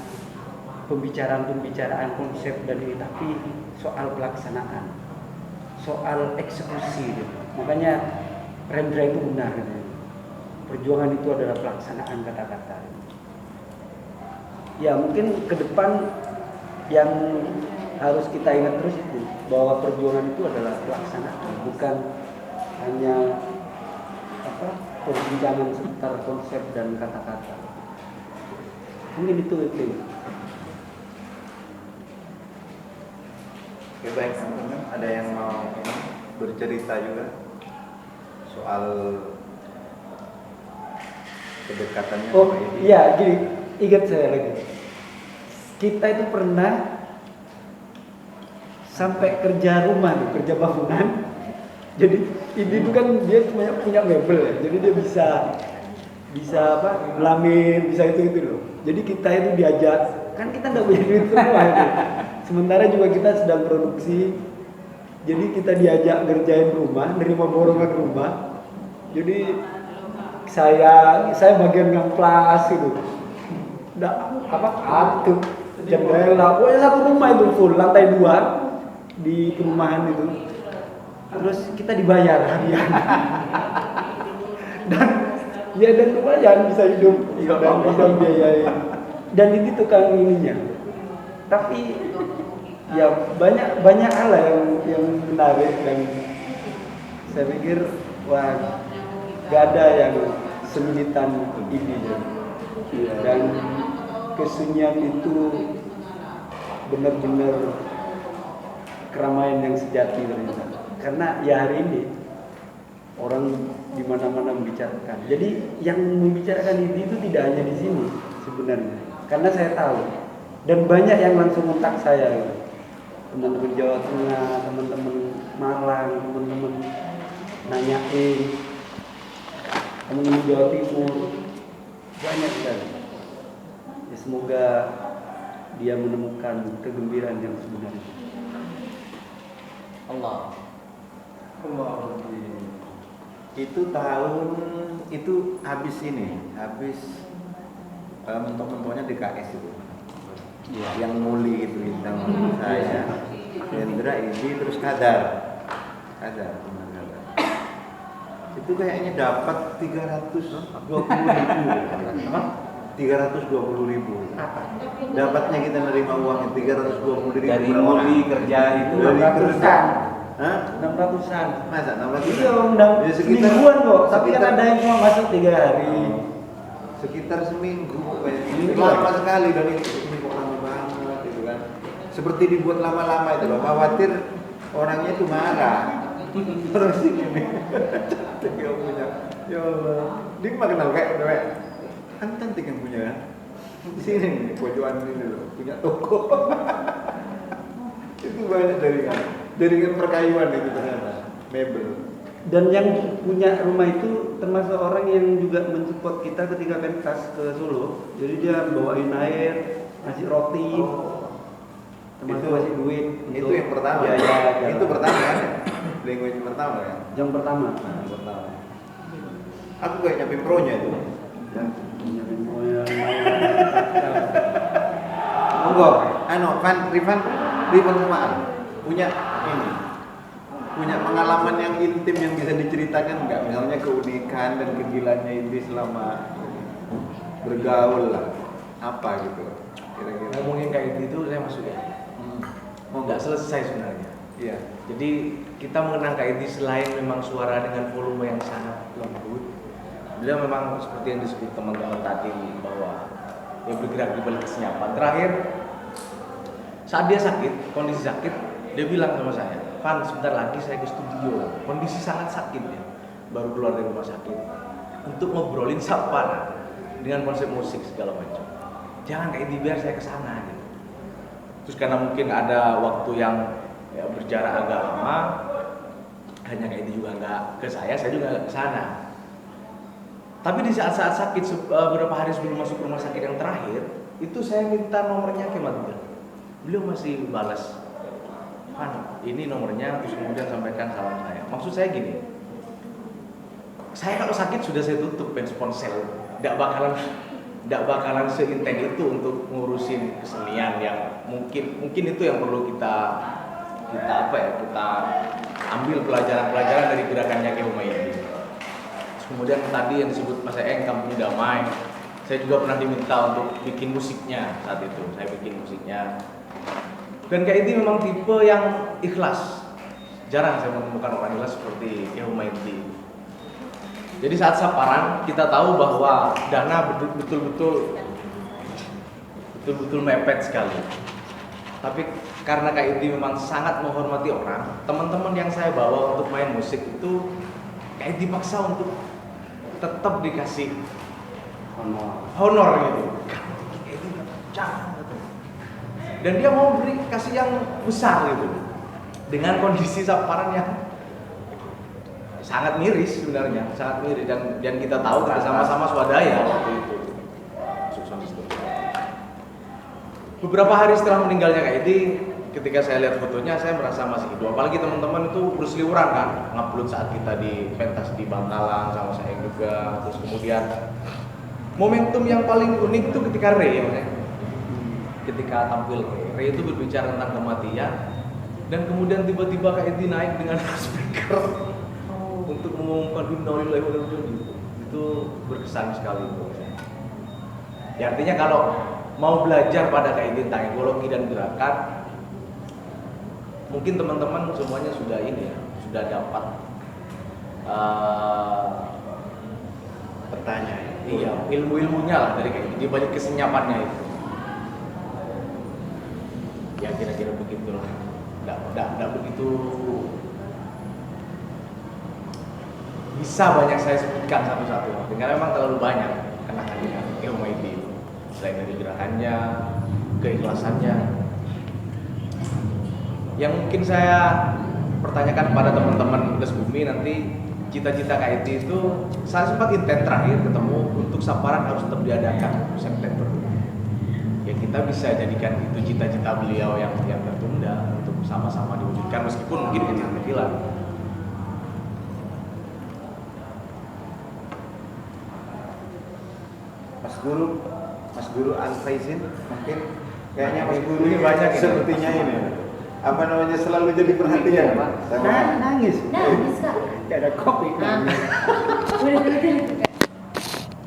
pembicaraan konsep dan ini, tapi soal pelaksanaan, soal eksekusi gitu. Makanya Rendra itu benar gitu. Perjuangan itu adalah pelaksanaan kata-kata. Ya mungkin ke depan yang harus kita ingat terus itu bahwa perjuangan itu adalah pelaksanaan, bukan hanya perbincangan seputar konsep dan kata-kata. Mungkin itu. Oke, baik teman-teman, ada yang mau bercerita juga soal kedekatannya Oh sama ini? iya, gini, ingat saya lagi. Kita itu pernah sampai kerja rumah nih, kerja bangunan. Jadi ini itu kan dia punya mebel ya, jadi dia bisa ngelamin, bisa itu loh. Jadi kita itu diajak, kan kita nggak punya duit semua itu. Sementara juga kita sedang produksi, jadi kita diajak ngerjain rumah, nerima borongan rumah. Jadi saya bagian ngamplas gitu, atuk jendela, pokoknya satu rumah itu full, lantai 2 di perumahan itu. Terus kita dibayar harian dan lumayan bisa hidup dan bisa biayain. Dan itu tukang ininya. Tapi ya banyak hal yang menarik dan saya pikir wah gak ada yang semilitan ini dan kesunyian itu benar-benar keramaian yang sejati ternyata. Karena ya hari ini orang di mana-mana membicarakan. Jadi yang membicarakan itu tidak hanya di sini sebenarnya. Karena saya tahu dan banyak yang langsung kontak saya, teman-teman Jawa Tengah, teman-teman Malang, teman-teman nanyain, teman-teman Jawa Timur, banyak sekali. Ya, semoga dia menemukan kegembiraan yang sebenarnya. Allah. Itu tahun itu habis mentok-mentoknya DKS itu. Ya. Yang muli itu bintang saya, Hendra ini terus kadar. Itu kayaknya dapat 320.000. Dapatnya kita nerima uangnya 320.000 Dari muli kerja itu. Dari kerja. Hah? 600-an. Masa 600? Iya, undang Ya, sekitar semingguan kok. Tapi kan ada yang cuma masuk 3 hari. Sekitar seminggu. Lama sekali dan ini kok lama banget gitu kan. Seperti dibuat lama-lama itu loh. Khawatir orangnya itu marah. Terus ini. Cantik yang punya. Ya Allah. Dia mah kenal kayak kan cantik yang punya kan. Di sini nih pojokan ini loh. Punya toko. Itu banyak jaringan perkayuan itu ternyata. Mebel. Dan yang punya rumah itu termasuk orang yang juga mensupport kita ketika pentas ke Solo. Jadi dia bawain air, ngasih roti, termasuk Itu- ngasih duit. Itu untuk yang pertama. biaya jalan. Itu pertama kan? Language pertama ya. Yang pertama. Yang pertama. Aku kayak nyampe pro-nya itu. Monggo, Rifan sama Al punya pengalaman yang intim yang bisa diceritakan nggak? Misalnya keunikan dan kegilaannya ini selama bergaul lah, apa gitu kira-kira? Ngomongin kayak gitu saya masuk ya. Monggo. Nggak selesai sebenarnya. Iya. Jadi kita mengenang KID selain memang suara dengan volume yang sangat lembut, beliau memang seperti yang disebut teman-teman tadi bahwa dia bergerak di balik kesenyapan. Terakhir saat dia sakit, kondisi sakit, dia bilang sama saya, "Van, sebentar lagi saya ke studio. Kondisi sangat sakit ya, baru keluar dari rumah sakit untuk ngobrolin Sapana dengan konsep musik segala macam. Jangan KID biar saya ke sana gitu." Terus karena mungkin ada waktu yang ya, berjarak agak lama, hanya kayak itu juga nggak ke saya juga nggak ke sana. Tapi di saat-saat sakit beberapa hari sebelum masuk rumah sakit yang terakhir, itu saya minta nomornya ke Madura. Beliau masih balas, "Van, ini nomornya," terus kemudian sampaikan salam saya. Maksud saya gini, saya kalau sakit sudah saya tutup ponsel, tidak bakalan seintens itu untuk ngurusin kesenian yang mungkin itu yang perlu kita ambil pelajaran dari gerakannya Ki Humaydi. Kemudian tadi yang disebut Mas Eng Kampung Damai, saya juga pernah diminta untuk bikin musiknya saat itu. Saya bikin musiknya Dan Kak Edi memang tipe yang ikhlas. Jarang saya menemukan orang ikhlas seperti Kiai Humaydi. Jadi saat saparan kita tahu bahwa dana betul-betul mepet sekali. Tapi karena Kak Edi memang sangat menghormati orang, teman-teman yang saya bawa untuk main musik itu Kak Edi paksa untuk tetap dikasih honor gitu. Kak Edi jangan gitu. Dan dia mau beri kasih yang besar gitu. Dengan kondisi saparan yang sangat miris sebenarnya, sangat miris dan kita tahu kita sama-sama swadaya waktu itu. Beberapa hari setelah meninggalnya Kak Edi, ketika saya lihat fotonya saya merasa masih hidup. Apalagi teman-teman itu berseliweran kan, ngupload saat kita di pentas di Bangkalan sama saya juga. Terus kemudian momentum yang paling unik itu ketika Ray, ketika tampil Ray itu berbicara tentang kematian dan kemudian tiba-tiba Kak Edi naik dengan speaker untuk mengumumkan innalillahi wa inna ilaihi raji'un. Itu berkesan sekali menurut saya. Ya artinya kalau mau belajar pada Kak Edi tentang ekologi dan gerakan, mungkin teman-teman semuanya sudah ini ya, sudah dapat Petanya ya. iya, ilmu-ilmunya lah dari Kak Edi, di balik kesenyapannya itu. Ya kira-kira begitulah. Nggak begitu bisa banyak saya sebutkan satu-satu, karena memang terlalu banyak kenangannya Kiai Humaydi. Selain dari gerakannya, keikhlasannya, yang mungkin saya pertanyakan kepada teman-teman Gas Bumi nanti, cita-cita Kak Edi itu saya sempat intent terakhir ketemu untuk saparan harus tetap diadakan September. Ya kita bisa jadikan itu cita-cita beliau yang tertunda untuk sama-sama diwujudkan meskipun mungkin kecil-kecilan. Mas Guru Al-Faizin mungkin kayaknya Mas Guru Ini banyak ini. sepertinya ini apa namanya selalu jadi perhatian Nangis. Nangis Kak. Gak ada kopi. Nangis. Udah.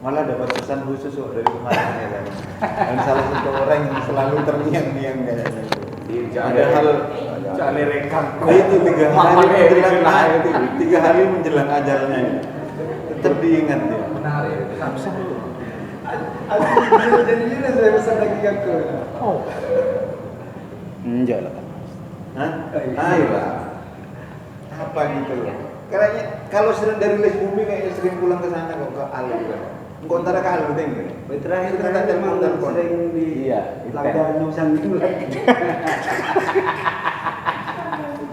malah dapat pesan khusus kok dari kemarin ya kan. Dan salah satu orang yang selalu terngiang-ngiang kayaknya. Ada hal Jangan rekam. itu 3 hari menjelang 3 hari menjelang ajalnya ya. Tetap diingat ya. Menarik. Aku jadinya saya pesan lagi ke. Oh. Enggak lah. Hah? Ayo lah. Apa gitu loh. Kayaknya kalau sering dari Les Bumi kayaknya sering pulang ke sana kok ke Alu kan. Engkau antara ke Alu tengok. Terakhir kita telepon sering di Laga Nusan itu lagi.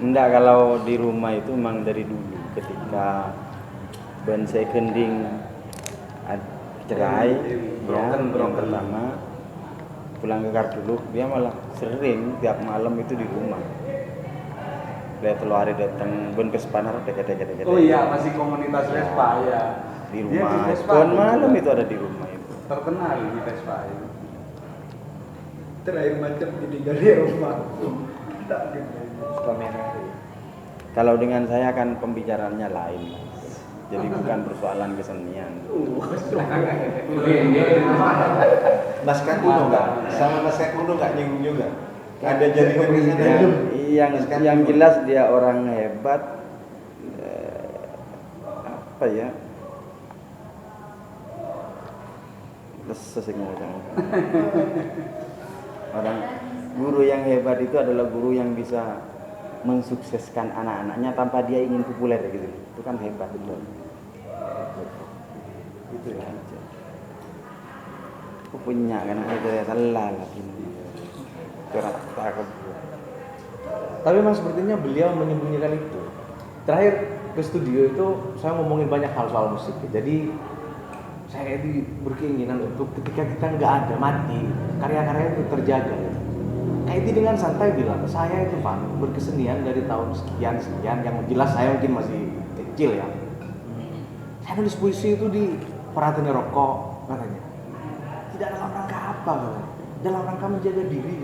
Enggak, kalau di rumah itu memang dari dulu ketika Ben Seconding cerai ya, yang pertama pulang ke Kardulu dia malah sering tiap malam itu di rumah. Dia telur hari datang Ben Vespanar deket. Oh iya, masih komunitas Ya. Vespa ya. Di Dia rumah. di Vespa Pohon juga. malam itu ada di rumah itu. Terkenal di Vespa itu. Terakhir macam ditinggal di rumah. Tak gitu. Suka merah. Kalau dengan saya kan pembicaraannya lain. Jadi bukan persoalan kesenian. Naskah kuno enggak? Sama naskah kuno enggak nyinggung juga. Ada jaringan di sana. Yang jelas dia orang hebat. Apa ya? Sesing ngomong. Orang guru yang hebat itu adalah guru yang bisa mensukseskan anak-anaknya tanpa dia ingin populer gitu. Itu kan hebat betul. Itu aja. Aku punya kan ada salah lagi. Kurang takut. Tapi memang sepertinya beliau menyembunyikan itu. Terakhir ke studio itu saya ngomongin banyak hal soal musik. Jadi saya berkeinginan untuk ketika kita nggak ada mati, karya-karya itu terjaga. Kayak itu dengan santai bilang, saya itu Pak berkesenian dari tahun sekian, yang jelas saya mungkin masih kecil ya. Saya nulis puisi itu di Perhatian Rokok katanya. Tidak dalam rangka apa katanya. Dalam rangka menjaga diri.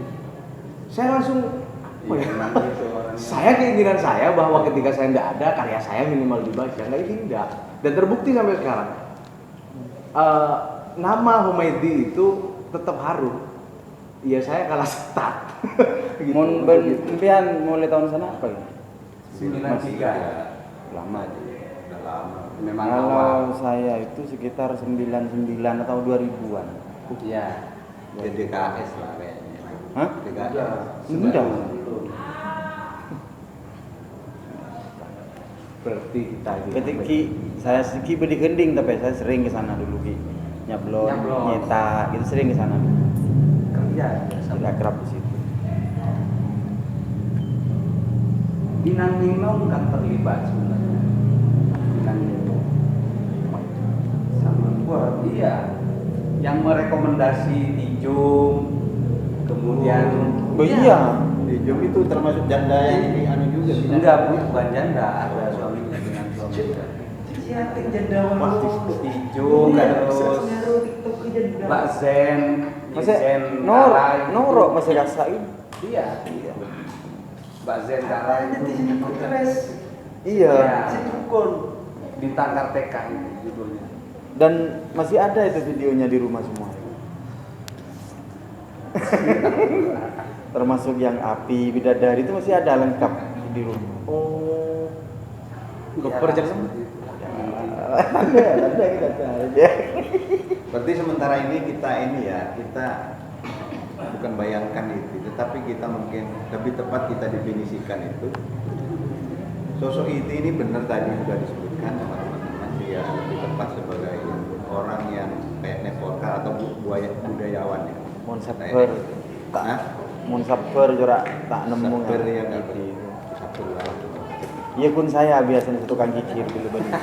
Saya langsung saya keinginan saya bahwa ketika saya nggak ada, karya saya minimal dibaca. Nggak, ini enggak. Dan terbukti sampai sekarang. Nama Humaydi itu tetap harum Iya saya kalah start. Gitu. Mun impian mulai tahun sana apa ya? 93. Lama aja. Udah lama. Memang Kalau awal. saya itu sekitar 99 atau 2000-an. Iya. Jadi DKS lah kayaknya. Hah? DKS. Enggak. Berarti kita Ketika saya Ki bedi gending tapi saya sering ke sana dulu Ki. Nyablon, nyetak, gitu sering ke sana. Kerja biasa. Sudah kerap di situ. Inang Ninong kan terlibat sebenarnya. Inang Ninong sama gua, iya. Yang merekomendasi Tijung, kemudian Iya. di Jom itu termasuk janda yang di anu juga. enggak bukan janda, ada suaminya dengan suaminya. Siatik janda Tijung terus Mbak Zen, Masih Zen Nor, Karai. Noro masih rasain. Iya. Mbak Zen Karai itu Iya. Bintang Karteka itu judulnya. Dan masih ada itu videonya di rumah semua. Termasuk yang api bidadari itu masih ada lengkap di rumah. Oh. Iya, Dokter seperti itu. Ada kita aja. Berarti sementara ini kita bukan bayangkan itu, tetapi kita mungkin lebih tepat kita definisikan itu. Sosok IT ini benar tadi sudah disebutkan sama teman-teman, dia lebih tepat sebagai orang yang kayak networker atau budayawan ya. Monsapper. Hah? Monsapper juga tak nemu Sabar yang IT. itu. Sabar lah. Iya pun saya biasanya tukang kikir dulu banyak.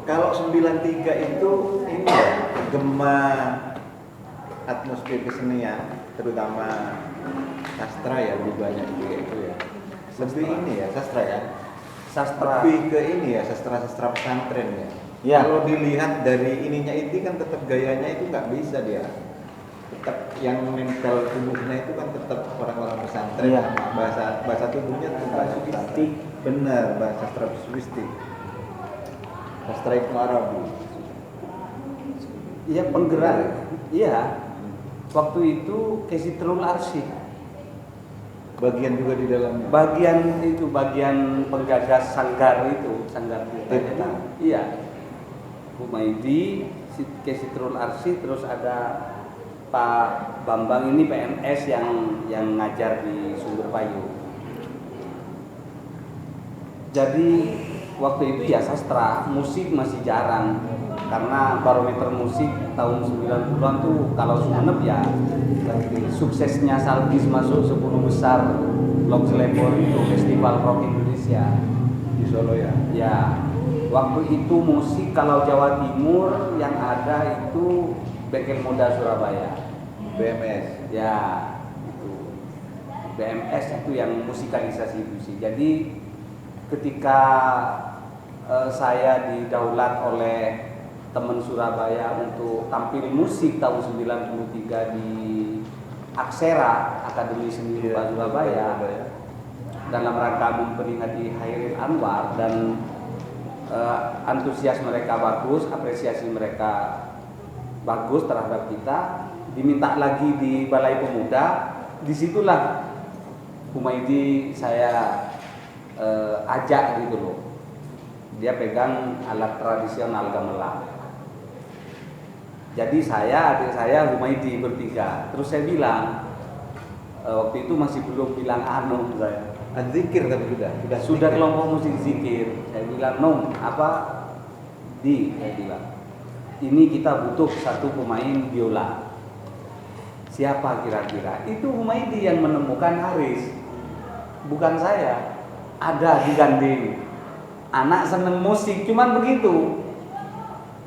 Kalau 93 itu ini ya, gema atmosfer kesenian, terutama sastra ya lebih banyak juga itu ya. Lebih ini ya sastra ya. Sastra. Lebih ke ini ya sastra pesantren ya. Ya. Kalau dilihat dari ininya itu kan tetap gayanya itu nggak bisa dia. Tetap yang mental tubuhnya itu kan tetap orang-orang pesantren. Iya. Bahasa tubuhnya tuh bahasa fisik. Benar, bahasa sastra fisik. Sastra Ibnu Arabi. Iya penggerak. Iya. Waktu itu Kesitrul Arsy. Bagian juga di dalamnya. Bagian penggagas sanggar sanggar kita. Tirta. Iya. Humaydi, Kesitrul Arsy, terus ada Pak Bambang ini PNS yang ngajar di Sumber Payu. Jadi waktu itu ya sastra, musik masih jarang karena barometer musik tahun 90-an tuh kalau Sumeneb ya suksesnya Salkis masuk 10 besar Long Selebor itu Festival Rock Indonesia Di Solo ya. ya. Waktu itu musik kalau Jawa Timur yang ada itu Bengkel Muda Surabaya. BMS. Ya, itu BMS itu yang musikalisasi puisi. Jadi ketika saya didaulat oleh teman Surabaya untuk tampil musik tahun 93 di Aksera Akademi Seni Rupa Surabaya dalam rangka memperingati Hairil Anwar dan antusias mereka bagus, apresiasi mereka bagus terhadap kita, diminta lagi di Balai Pemuda. Disitulah Humaydi saya ajak gitu loh. Dia pegang alat tradisional gamelan. Jadi adik saya Humaydi bertiga. Terus saya bilang waktu itu masih belum bilang anu saya. Zikir tapi Sudah zikir. kelompok musik zikir. Saya bilang saya bilang ini kita butuh satu pemain biola. Siapa kira-kira? Itu Humaydi yang menemukan Haris, bukan saya. Ada digandeng. Anak seneng musik, cuman begitu.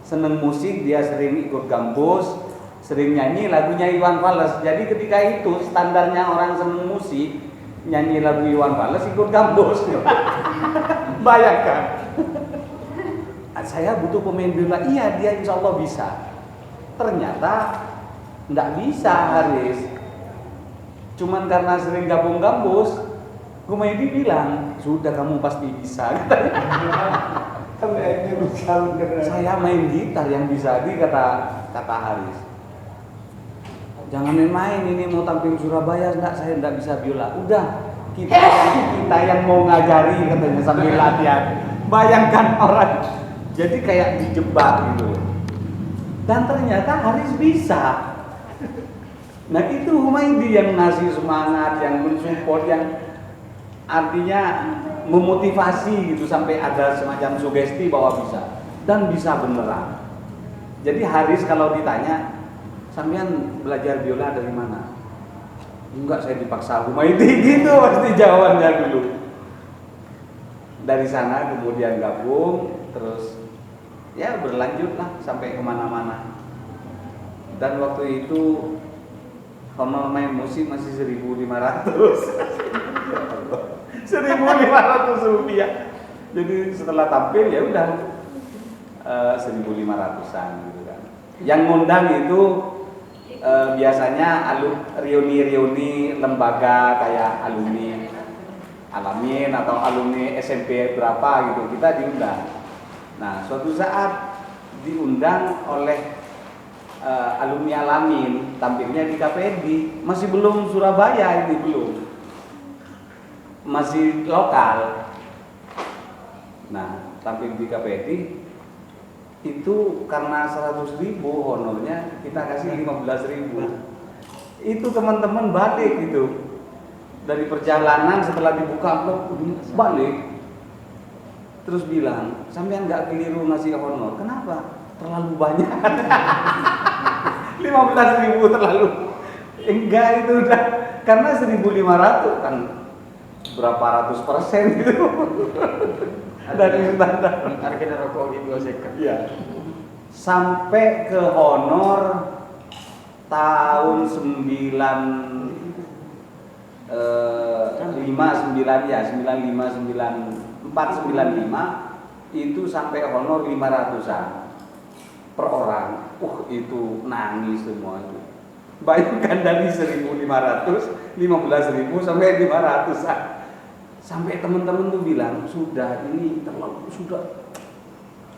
Seneng musik, dia sering ikut gambus, sering nyanyi lagunya Iwan Fals. Jadi ketika itu standarnya orang seneng musik, nyanyi lagu Iwan Fals ikut gambus. Bayangkan. Saya butuh pemain biola. Iya, dia insya Allah bisa. Ternyata nggak bisa Haris. Cuman karena sering gabung gambus, Humaydi bilang, sudah kamu pasti bisa. Sampai akhirnya bisa beneran. Saya main gitar yang bisa kata Haris. Jangan main ini mau tampil Surabaya, saya enggak bisa biola. Udah, kita yang mau ngajari katanya sambil latihan. Bayangkan orang jadi kayak dijebak gitu. Dan ternyata Haris bisa. Nah itu Humaydi yang ngasih semangat, yang mensupport, yang artinya memotivasi gitu sampai ada semacam sugesti bahwa bisa dan bisa beneran. Jadi Haris kalau ditanya, sampean belajar biola dari mana? Enggak, saya dipaksa Humaydi gitu pasti jawabannya dulu. Dari sana kemudian gabung, terus ya berlanjutlah sampai kemana-mana. Dan waktu itu honor main musik masih 1.500. 1.500 rupiah. Jadi setelah tampil ya udah 1.500-an gitu kan. Yang ngundang itu biasanya reuni lembaga kayak alumni Alamin atau alumni SMP berapa gitu, kita diundang. Nah suatu saat diundang oleh alumni Alamin, tampilnya di KPD, masih belum Surabaya ini, belum, masih lokal. Nah tampil di KPD itu karena 100.000 honornya, kita kasih 15.000. Itu teman-teman balik gitu dari perjalanan, setelah dibuka amplop balik, terus bilang, sampean nggak keliru ngasih honor, kenapa? Terlalu banyak. 15.000 terlalu. Enggak, itu udah, karena 1.500 kan berapa ratus % gitu dari standar. Harga rokok di 2 second. Iya. Sampai ke honor tahun 95 itu sampai honor 500-an per orang. Itu nangis semua itu. Bayangkan dari 1.500, 15.000 sampai 500-an. Sampai teman-teman tuh bilang,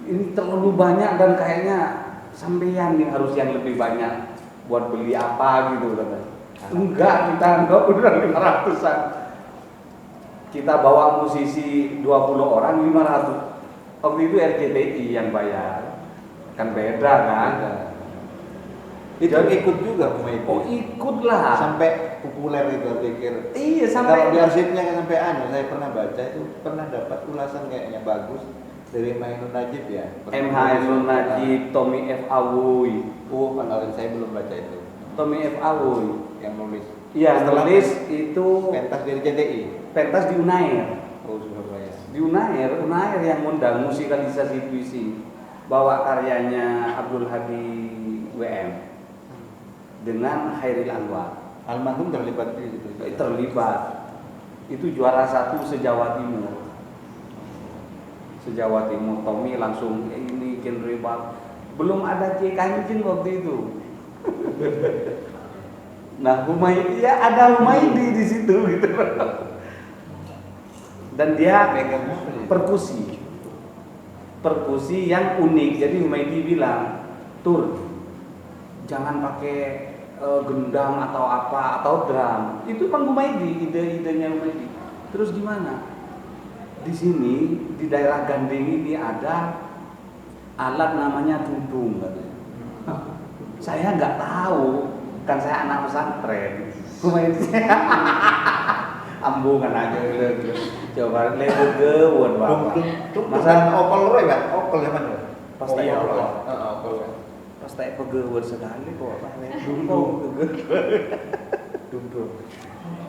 ini terlalu banyak dan kayaknya sampean nih harus yang lebih banyak buat beli apa gitu katanya. Enggak, kita anggap udah 500-an. Kita bawa musisi 20 orang 500. Waktu itu RCTI yang bayar. Kan beda kan? Itu ikut juga Humaydi. Oh, ikutlah. Sampai populer itu, pikir. Iya, sampai Kalau di arsipnya kan sampai saya pernah baca itu, pernah dapat ulasan kayaknya bagus dari Mainun Najib ya. MH Ainun Najib, Tommy F. Awoy. Oh, pengalaman saya belum baca itu. Tommy F. Awoy Yang nulis. Iya, Setelah nulis itu pentas dari JTI. pentas di Unair. Oh, Surabaya. Di Unair yang ngundang musikalisasi puisi, bawa karyanya Abdul Hadi WM dengan Hairil Anwar. Almarhum terlibat di situ. Terlibat. Itu juara 1 se-Jawa Timur. Se-Jawa Timur, Tommy langsung ini genre bang. Belum ada C Kanjeng waktu itu. Nah, Humaydi ya ada Humaydi di situ gitu. Dan dia perkusi. Perkusi yang unik. Jadi Humaydi bilang, "Tur, jangan pakai gendang atau apa atau drum." Itu kan Humaydi, ide-idenya Humaydi. Terus gimana? Di sini di daerah Gandeng ini ada alat namanya dudung katanya. Saya nggak tahu, kan saya anak pesantren. Humaydi ambungan aja gitu. Coba lihat gewon bapak. Masa opel roy kan? Opel ya mana? Pas tanya opel. Opel kan. Pas tak pegawai sekali kok apa dundung.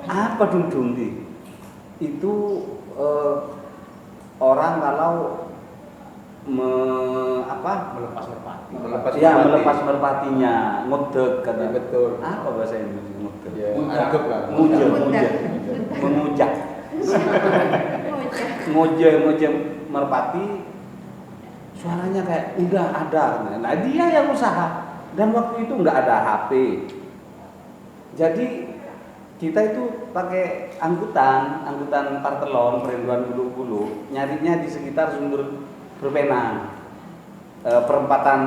Apa dundung di? Itu orang kalau melepas merpatinya, ngudeg kata. Betul. Apa bahasa Indonesia ngudeg? Ya, anggap lah. Mengujak. Ngojek merpati, suaranya kayak udah ada. Nah dia yang usaha, dan waktu itu nggak ada HP, jadi kita itu pakai angkutan Partelon Perinduan Bulu-Bulu, nyarinya di sekitar sumber Perpenang. Perempatan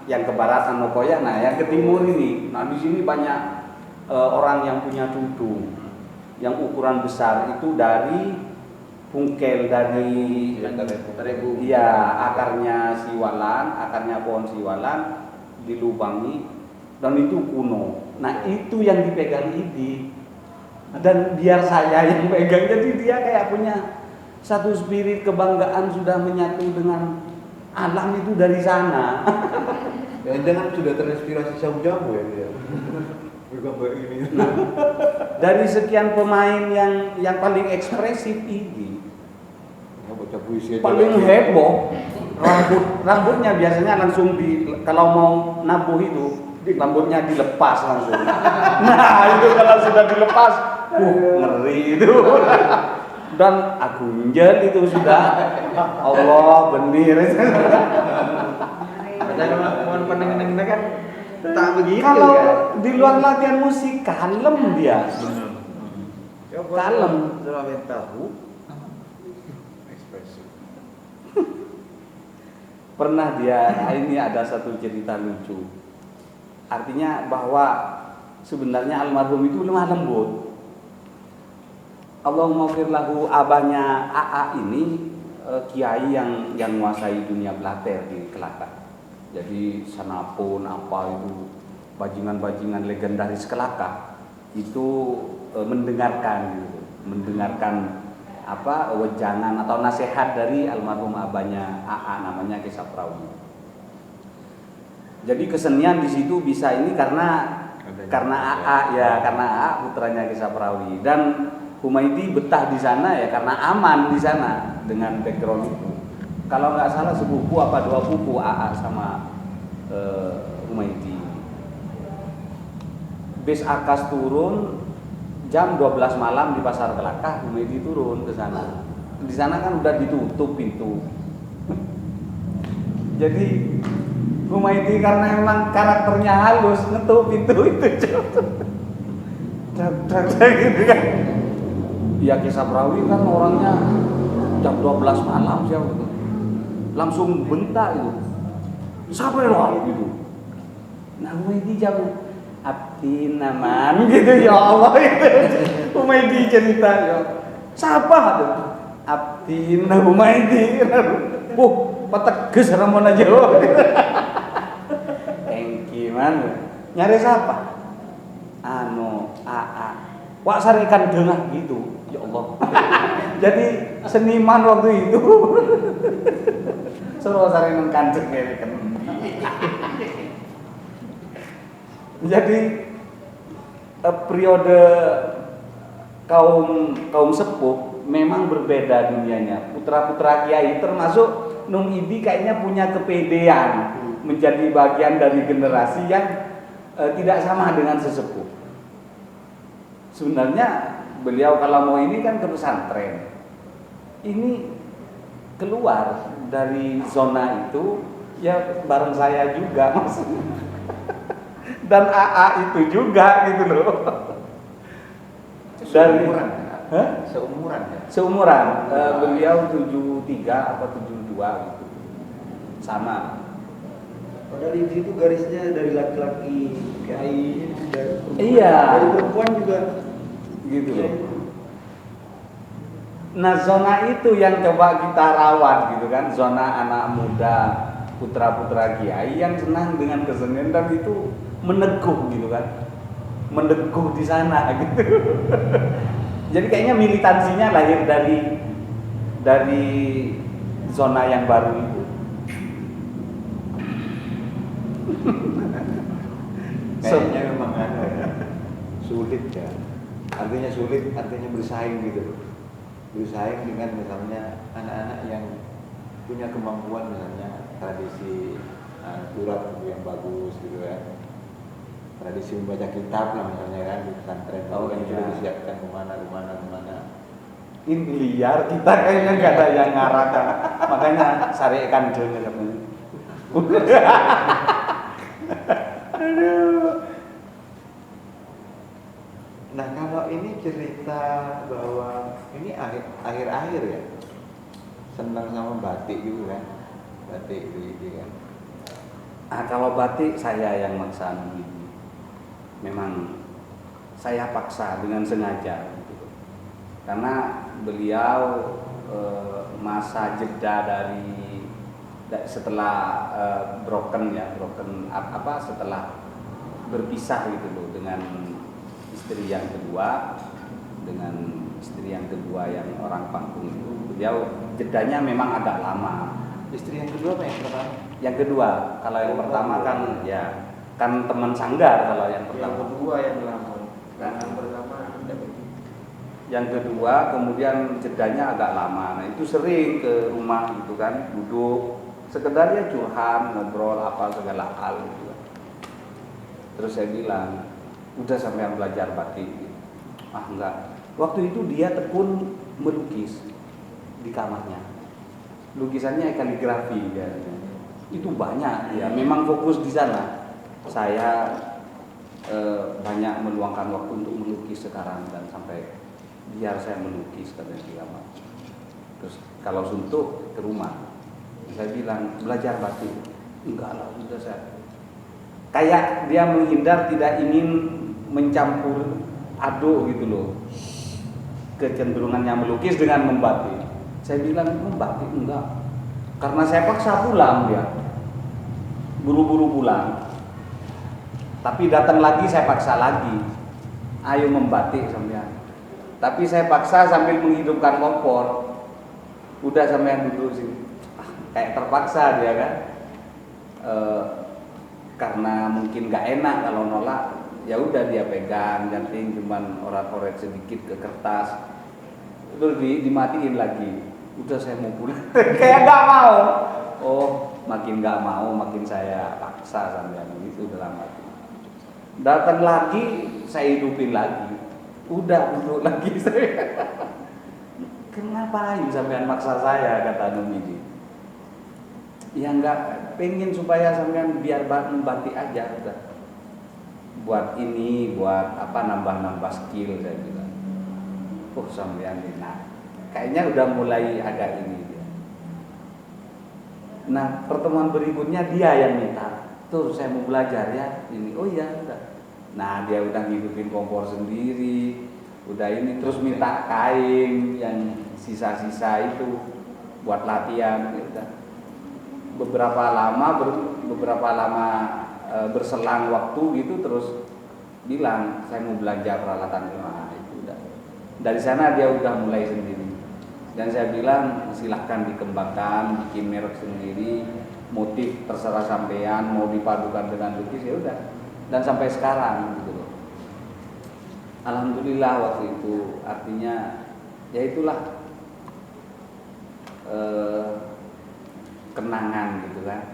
yang ke baratan Nokoya, nah yang ke timur ini. Nah di sini banyak orang yang punya tudung yang ukuran besar itu dari bungkel dari iya akarnya siwalan, akarnya pohon siwalan dilubangi dan itu kuno. Nah itu yang dipegang Idi dan biar saya yang pegang, jadi dia kayak punya satu spirit kebanggaan sudah menyatu dengan alam itu dari sana. Jangan sudah terinspirasi jauh-jauh ya dia. Gambar ini. Nah, dari sekian pemain yang paling ekspresif Idi, Baca puisi aja. paling heboh. Rambutnya biasanya langsung kalau mau nabuh itu rambutnya dilepas langsung. Nah itu kalau sudah dilepas, ngeri itu. Dan agunjel itu sudah Allah benir. Padahal mau peneng-peneng kan tak begitu Kalau kan. di luar latihan musik kalem dia. Kalem. Kalau tahu ekspresi. Pernah dia, ini ada satu cerita lucu. Artinya bahwa sebenarnya almarhum itu lemah lembut. Allahumma fir lahu, abahnya AA ini kiai yang menguasai dunia blater di Kelaka. Jadi sanapun apa itu bajingan-bajingan legendaris Kelaka itu mendengarkan apa wejangan atau nasihat dari almarhum abahnya AA namanya Ki Saprawi. Jadi kesenian di situ bisa ini karena AA ya, karena AA putranya Ki Saprawi, dan Humaydi betah di sana ya karena aman di sana dengan background itu. Kalau nggak salah sepupu apa dua pupu AA sama Humaydi. Bis Akas turun jam 12 malam di Pasar Kelakah, Humaydi turun ke sana. Di sana kan udah ditutup pintu. Jadi Humaydi karena emang karakternya halus ngetup pintu itu. Gitu kan. Ya Ki Saprawi kan orangnya jam 12 malam siapa itu. Langsung bentak itu. Siapa yang gitu? Nah Humaydi jawab Abdi naman gitu ya Allah itu. Humaydi cerita ya. Siapa tuh? Abdi na Humaydi. Pateges ramon aja. Gimana? Nyari siapa? AA. Wak sarikan dengah gitu. Ya Allah. Jadi seniman waktu itu suruh sarikan kancing kan. Jadi periode kaum sepuh memang berbeda dunianya. Putra-putra kiai termasuk Nung Idi kayaknya punya kepedean menjadi bagian dari generasi yang tidak sama dengan sesepuh. Sebenarnya beliau kalau mau ini kan ke pesantren. Ini keluar dari zona itu ya bareng saya juga maksudnya. Dan AA itu juga gitu loh. Seumuran. Hah? Seumuran ya. Seumuran. Beliau 73 atau 72 gitu. Sama. Padahal di situ garisnya dari laki-laki kiai, dari perempuan, Iya. dari perempuan juga Gitu loh. Nah zona itu yang coba kita rawat gitu kan. Zona anak muda, putra-putra kiai yang senang dengan kesenian dan itu meneguh gitu kan. Meneguh di sana gitu. Jadi kayaknya militansinya lahir dari zona yang baru itu. Kayaknya memang ada ya. Sulit ya. Artinya sulit, artinya bersaing gitu. Bersaing dengan misalnya anak-anak yang punya kemampuan misalnya tradisi surat yang bagus gitu kan. Tradisi membaca kitab lah misalnya kan di pesantren. Oh, Kan iya. sudah disiapkan kemana. Ini liar kita kayaknya nggak ada yang ngarahkan. Makanya syariatkan dulu katanya. Aduh. Nah kalau ini cerita bahwa ini akhir-akhir ya senang sama batik gitu kan. batik itu ide kan. Kalau batik saya yang maksa Bibi. Memang saya paksa dengan sengaja gitu. Karena beliau masa jeda dari setelah setelah berpisah gitu loh dengan istri yang kedua yang orang Pangkung itu, beliau jedanya memang agak lama. Istri yang kedua apa yang pertama? Yang kedua, kalau yang pertama kan ya kan teman sanggar kalau yang pertama. Yang kedua yang lama. Nah, Yang pertama ada yang kedua kemudian jedanya agak lama. Nah itu sering ke rumah gitu kan, duduk sekedar ya curhat, ngobrol apa segala hal gitu kan. Terus saya bilang, udah sampean belajar batik gitu. Enggak. Waktu itu dia tekun melukis di kamarnya. Lukisannya kaligrafi ya. Itu banyak ya, memang fokus di sana. Saya banyak meluangkan waktu untuk melukis sekarang dan sampai biar saya melukis katanya di kamar. Terus kalau suntuk ke rumah. Saya bilang belajar batik. Enggak lah, sudah saya. Kayak dia menghindar, tidak ingin mencampur aduk gitu loh. Kecenderungannya melukis dengan membatik. Saya bilang membatik enggak. Karena saya paksa pulang dia. Buru-buru pulang. Tapi datang lagi saya paksa lagi. Ayo membatik sampean. Tapi saya paksa sambil menghidupkan kompor. Udah sampean duduk sini. Kayak terpaksa dia kan. Karena mungkin gak enak kalau nolak, ya udah dia pegang, janting cuman orat-oret sedikit ke kertas, terus dimatiin lagi. Udah saya mau pulang, kayak gak mau. Oh, makin gak mau, makin saya paksa sampai itu dalam hati. Datang lagi, saya hidupin lagi. Udah duduk lagi saya. Kenapa sampean maksa saya, kata Numidi. Ya enggak, pengen supaya sampean biar membatik aja udah. Buat ini, buat apa nambah-nambah skill saya bilang. Oh sampean ini, nah, kayaknya udah mulai agak ini dia. Nah pertemuan berikutnya dia yang minta, tuh saya mau belajar ya ini. Oh iya udah. Nah dia udah ngidupin kompor sendiri, udah ini terus minta kain yang sisa-sisa itu buat latihan, ya udah. Beberapa lama berselang waktu gitu terus bilang saya mau belanja peralatan rumah itu udah. Dari sana dia udah mulai sendiri dan saya bilang silahkan dikembangkan, bikin merek sendiri, motif terserah sampean, mau dipadukan dengan lukis ya udah. Dan sampai sekarang gitu loh. Alhamdulillah waktu itu, artinya ya itulah kenangan gitu kan.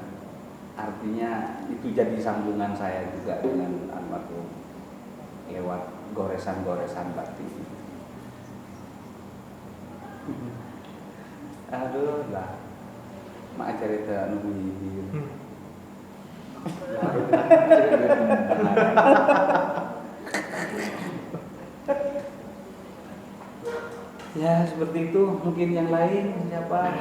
Artinya itu jadi sambungan saya juga dengan almarhum lewat goresan-goresan batik. Aduh lah, mak cerita nungguin. Ya seperti itu. Mungkin yang lain siapa?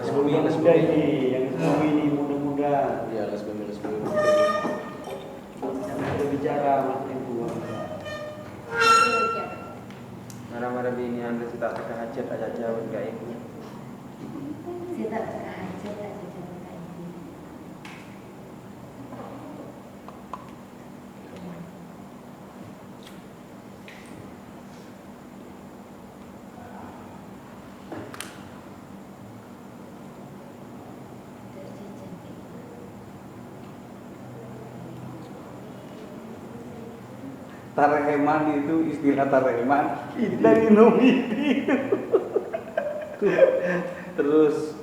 Yang muda ini muda-muda. Ya, Lesbumi. Yang berbicara makin tua. Marah-marah bini Anda tak tekan hajat aja jauh enggak ibu. Saya tak suka aja, tak suka makan ini. Terus dia cantik. Tareheman itu istilah tareheman dari Numidi. Terus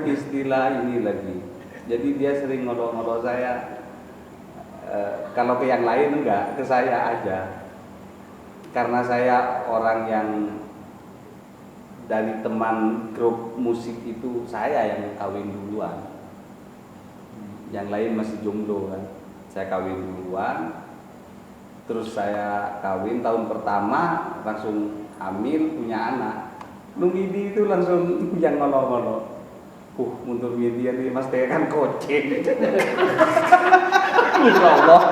istilah ini lagi. Jadi dia sering ngolok-ngolok saya. Kalau ke yang lain enggak, ke saya aja. Karena saya orang yang dari teman grup musik itu saya yang kawin duluan. Yang lain masih jomblo kan. Saya kawin duluan. Terus saya kawin tahun pertama langsung hamil punya anak. Lumidi itu langsung yang ngolo-ngolo. Mundur midi ini mas teh kan koceng. Insya Allah.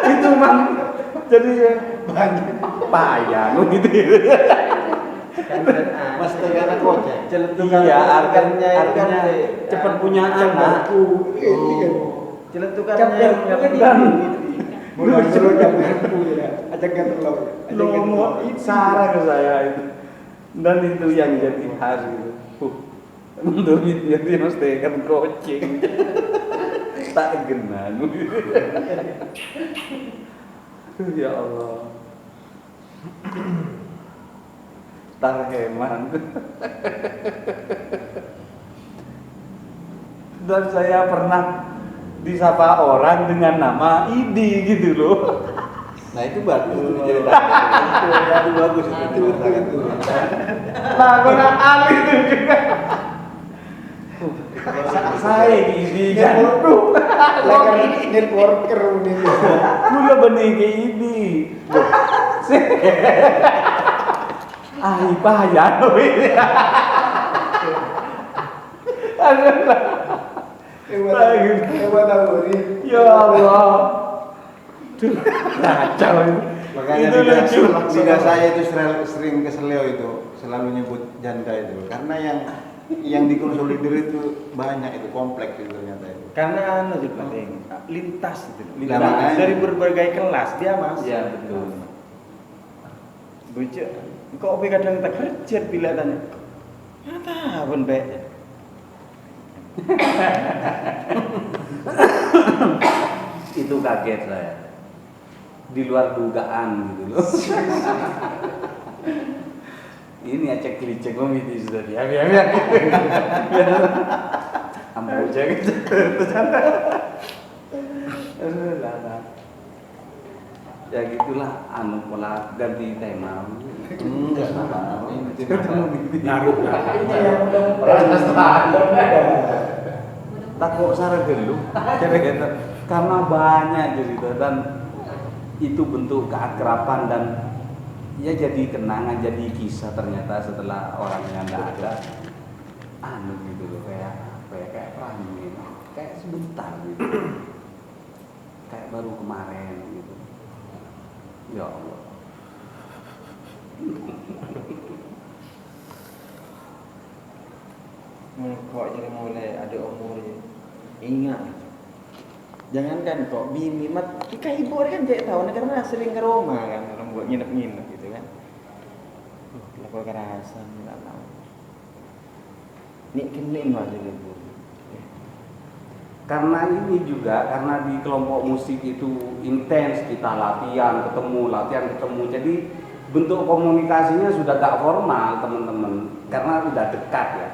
Itu mang jadi payah gitu. Mas tegana kocek. Iya, artinya cepat punya anak. Celetukannya mulai dulu jam ya. Ajak terlalu. Lomo sarang ke saya itu. Dan itu yang jadi khas gitu. Mundur midi ini mas teh kan koceng. Tak genan. Ya Allah. Tarheman. Dan saya pernah disapa orang dengan nama Idi gitu loh. Nah itu bagus tuh diceritakan. Itu bagus itu diceritakan tuh. Nah, benar Ali itu juga. Saya Idi kan. Networker ini. Mula benih ke Idi. Ay, payah loh ini. Hebat tahu ini. Ya Allah. Duh, kacau ini. Makanya Itu lucu. lidah saya itu sering keselio itu, selalu nyebut janda itu. Karena yang dikonsolidir itu banyak itu, kompleks itu ternyata itu. Karena sih penting lintas itu. Nah, makanya. Dari berbagai kelas dia mas. Ya betul. Bocah, kok ope kadang tak kerja bila tanya. Apa pun be. Itu kaget saya. Di luar dugaan gitu loh. Ini acek licek komiti sudah ya. Ambo aja gitu. Ya gitulah anu pola ganti tema. Enggak apa-apa. Ini Naruh. Takut sarang gelu. Karena banyak cerita dan itu bentuk keakraban dan ya jadi kenangan, jadi kisah ternyata setelah orangnya nggak ada. Anu gitu loh kayak perang ini, kayak sebentar gitu, kayak baru kemarin gitu. Ya Allah. Kok jadi mulai ada umurnya. Ingat. Jangankan kok bini mat kayak ibu kan tidak tahu karena sering ke Roma kan orang buat nginep-nginep gitu kan. Lapor kerasan enggak tahu. Nik kenin aja ibu. Karena ini juga karena di kelompok musik itu intens, kita latihan ketemu, jadi bentuk komunikasinya sudah gak formal teman-teman karena udah dekat ya.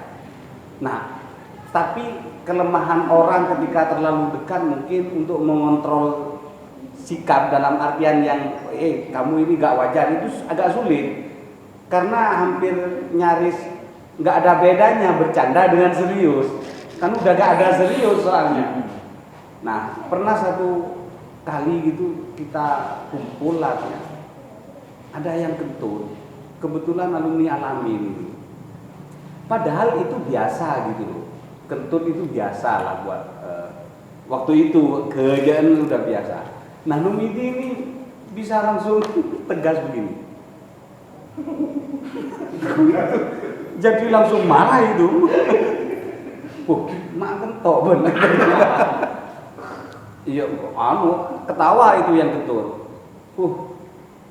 Nah, tapi kelemahan orang ketika terlalu dekat mungkin untuk mengontrol sikap dalam artian yang kamu ini gak wajar itu agak sulit karena hampir nyaris gak ada bedanya bercanda dengan serius. Kan udah gak ada serius soalnya. Nah, pernah satu kali gitu kita kumpul lah ya. Ada yang kentut, kebetulan alumni Alamin gitu. Padahal itu biasa gitu loh. Kentut itu biasa lah buat waktu itu kejadian udah biasa. Nah, Numidi ini bisa langsung tegas begini. Jadi langsung marah itu. Mak kentok bener. Iya, ketawa itu yang kentut.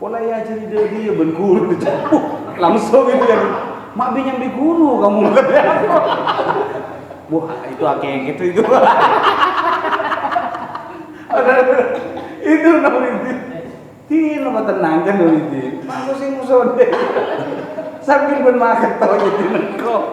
Pola ya jadi dia bengkulu gitu. Langsung itu yang mak binyang di gunung kamu. Wah, itu akeh gitu itu. Itu namanya. Tino tenang kan itu. Mak sing musode. Sambil ben makan tau jadi nengko.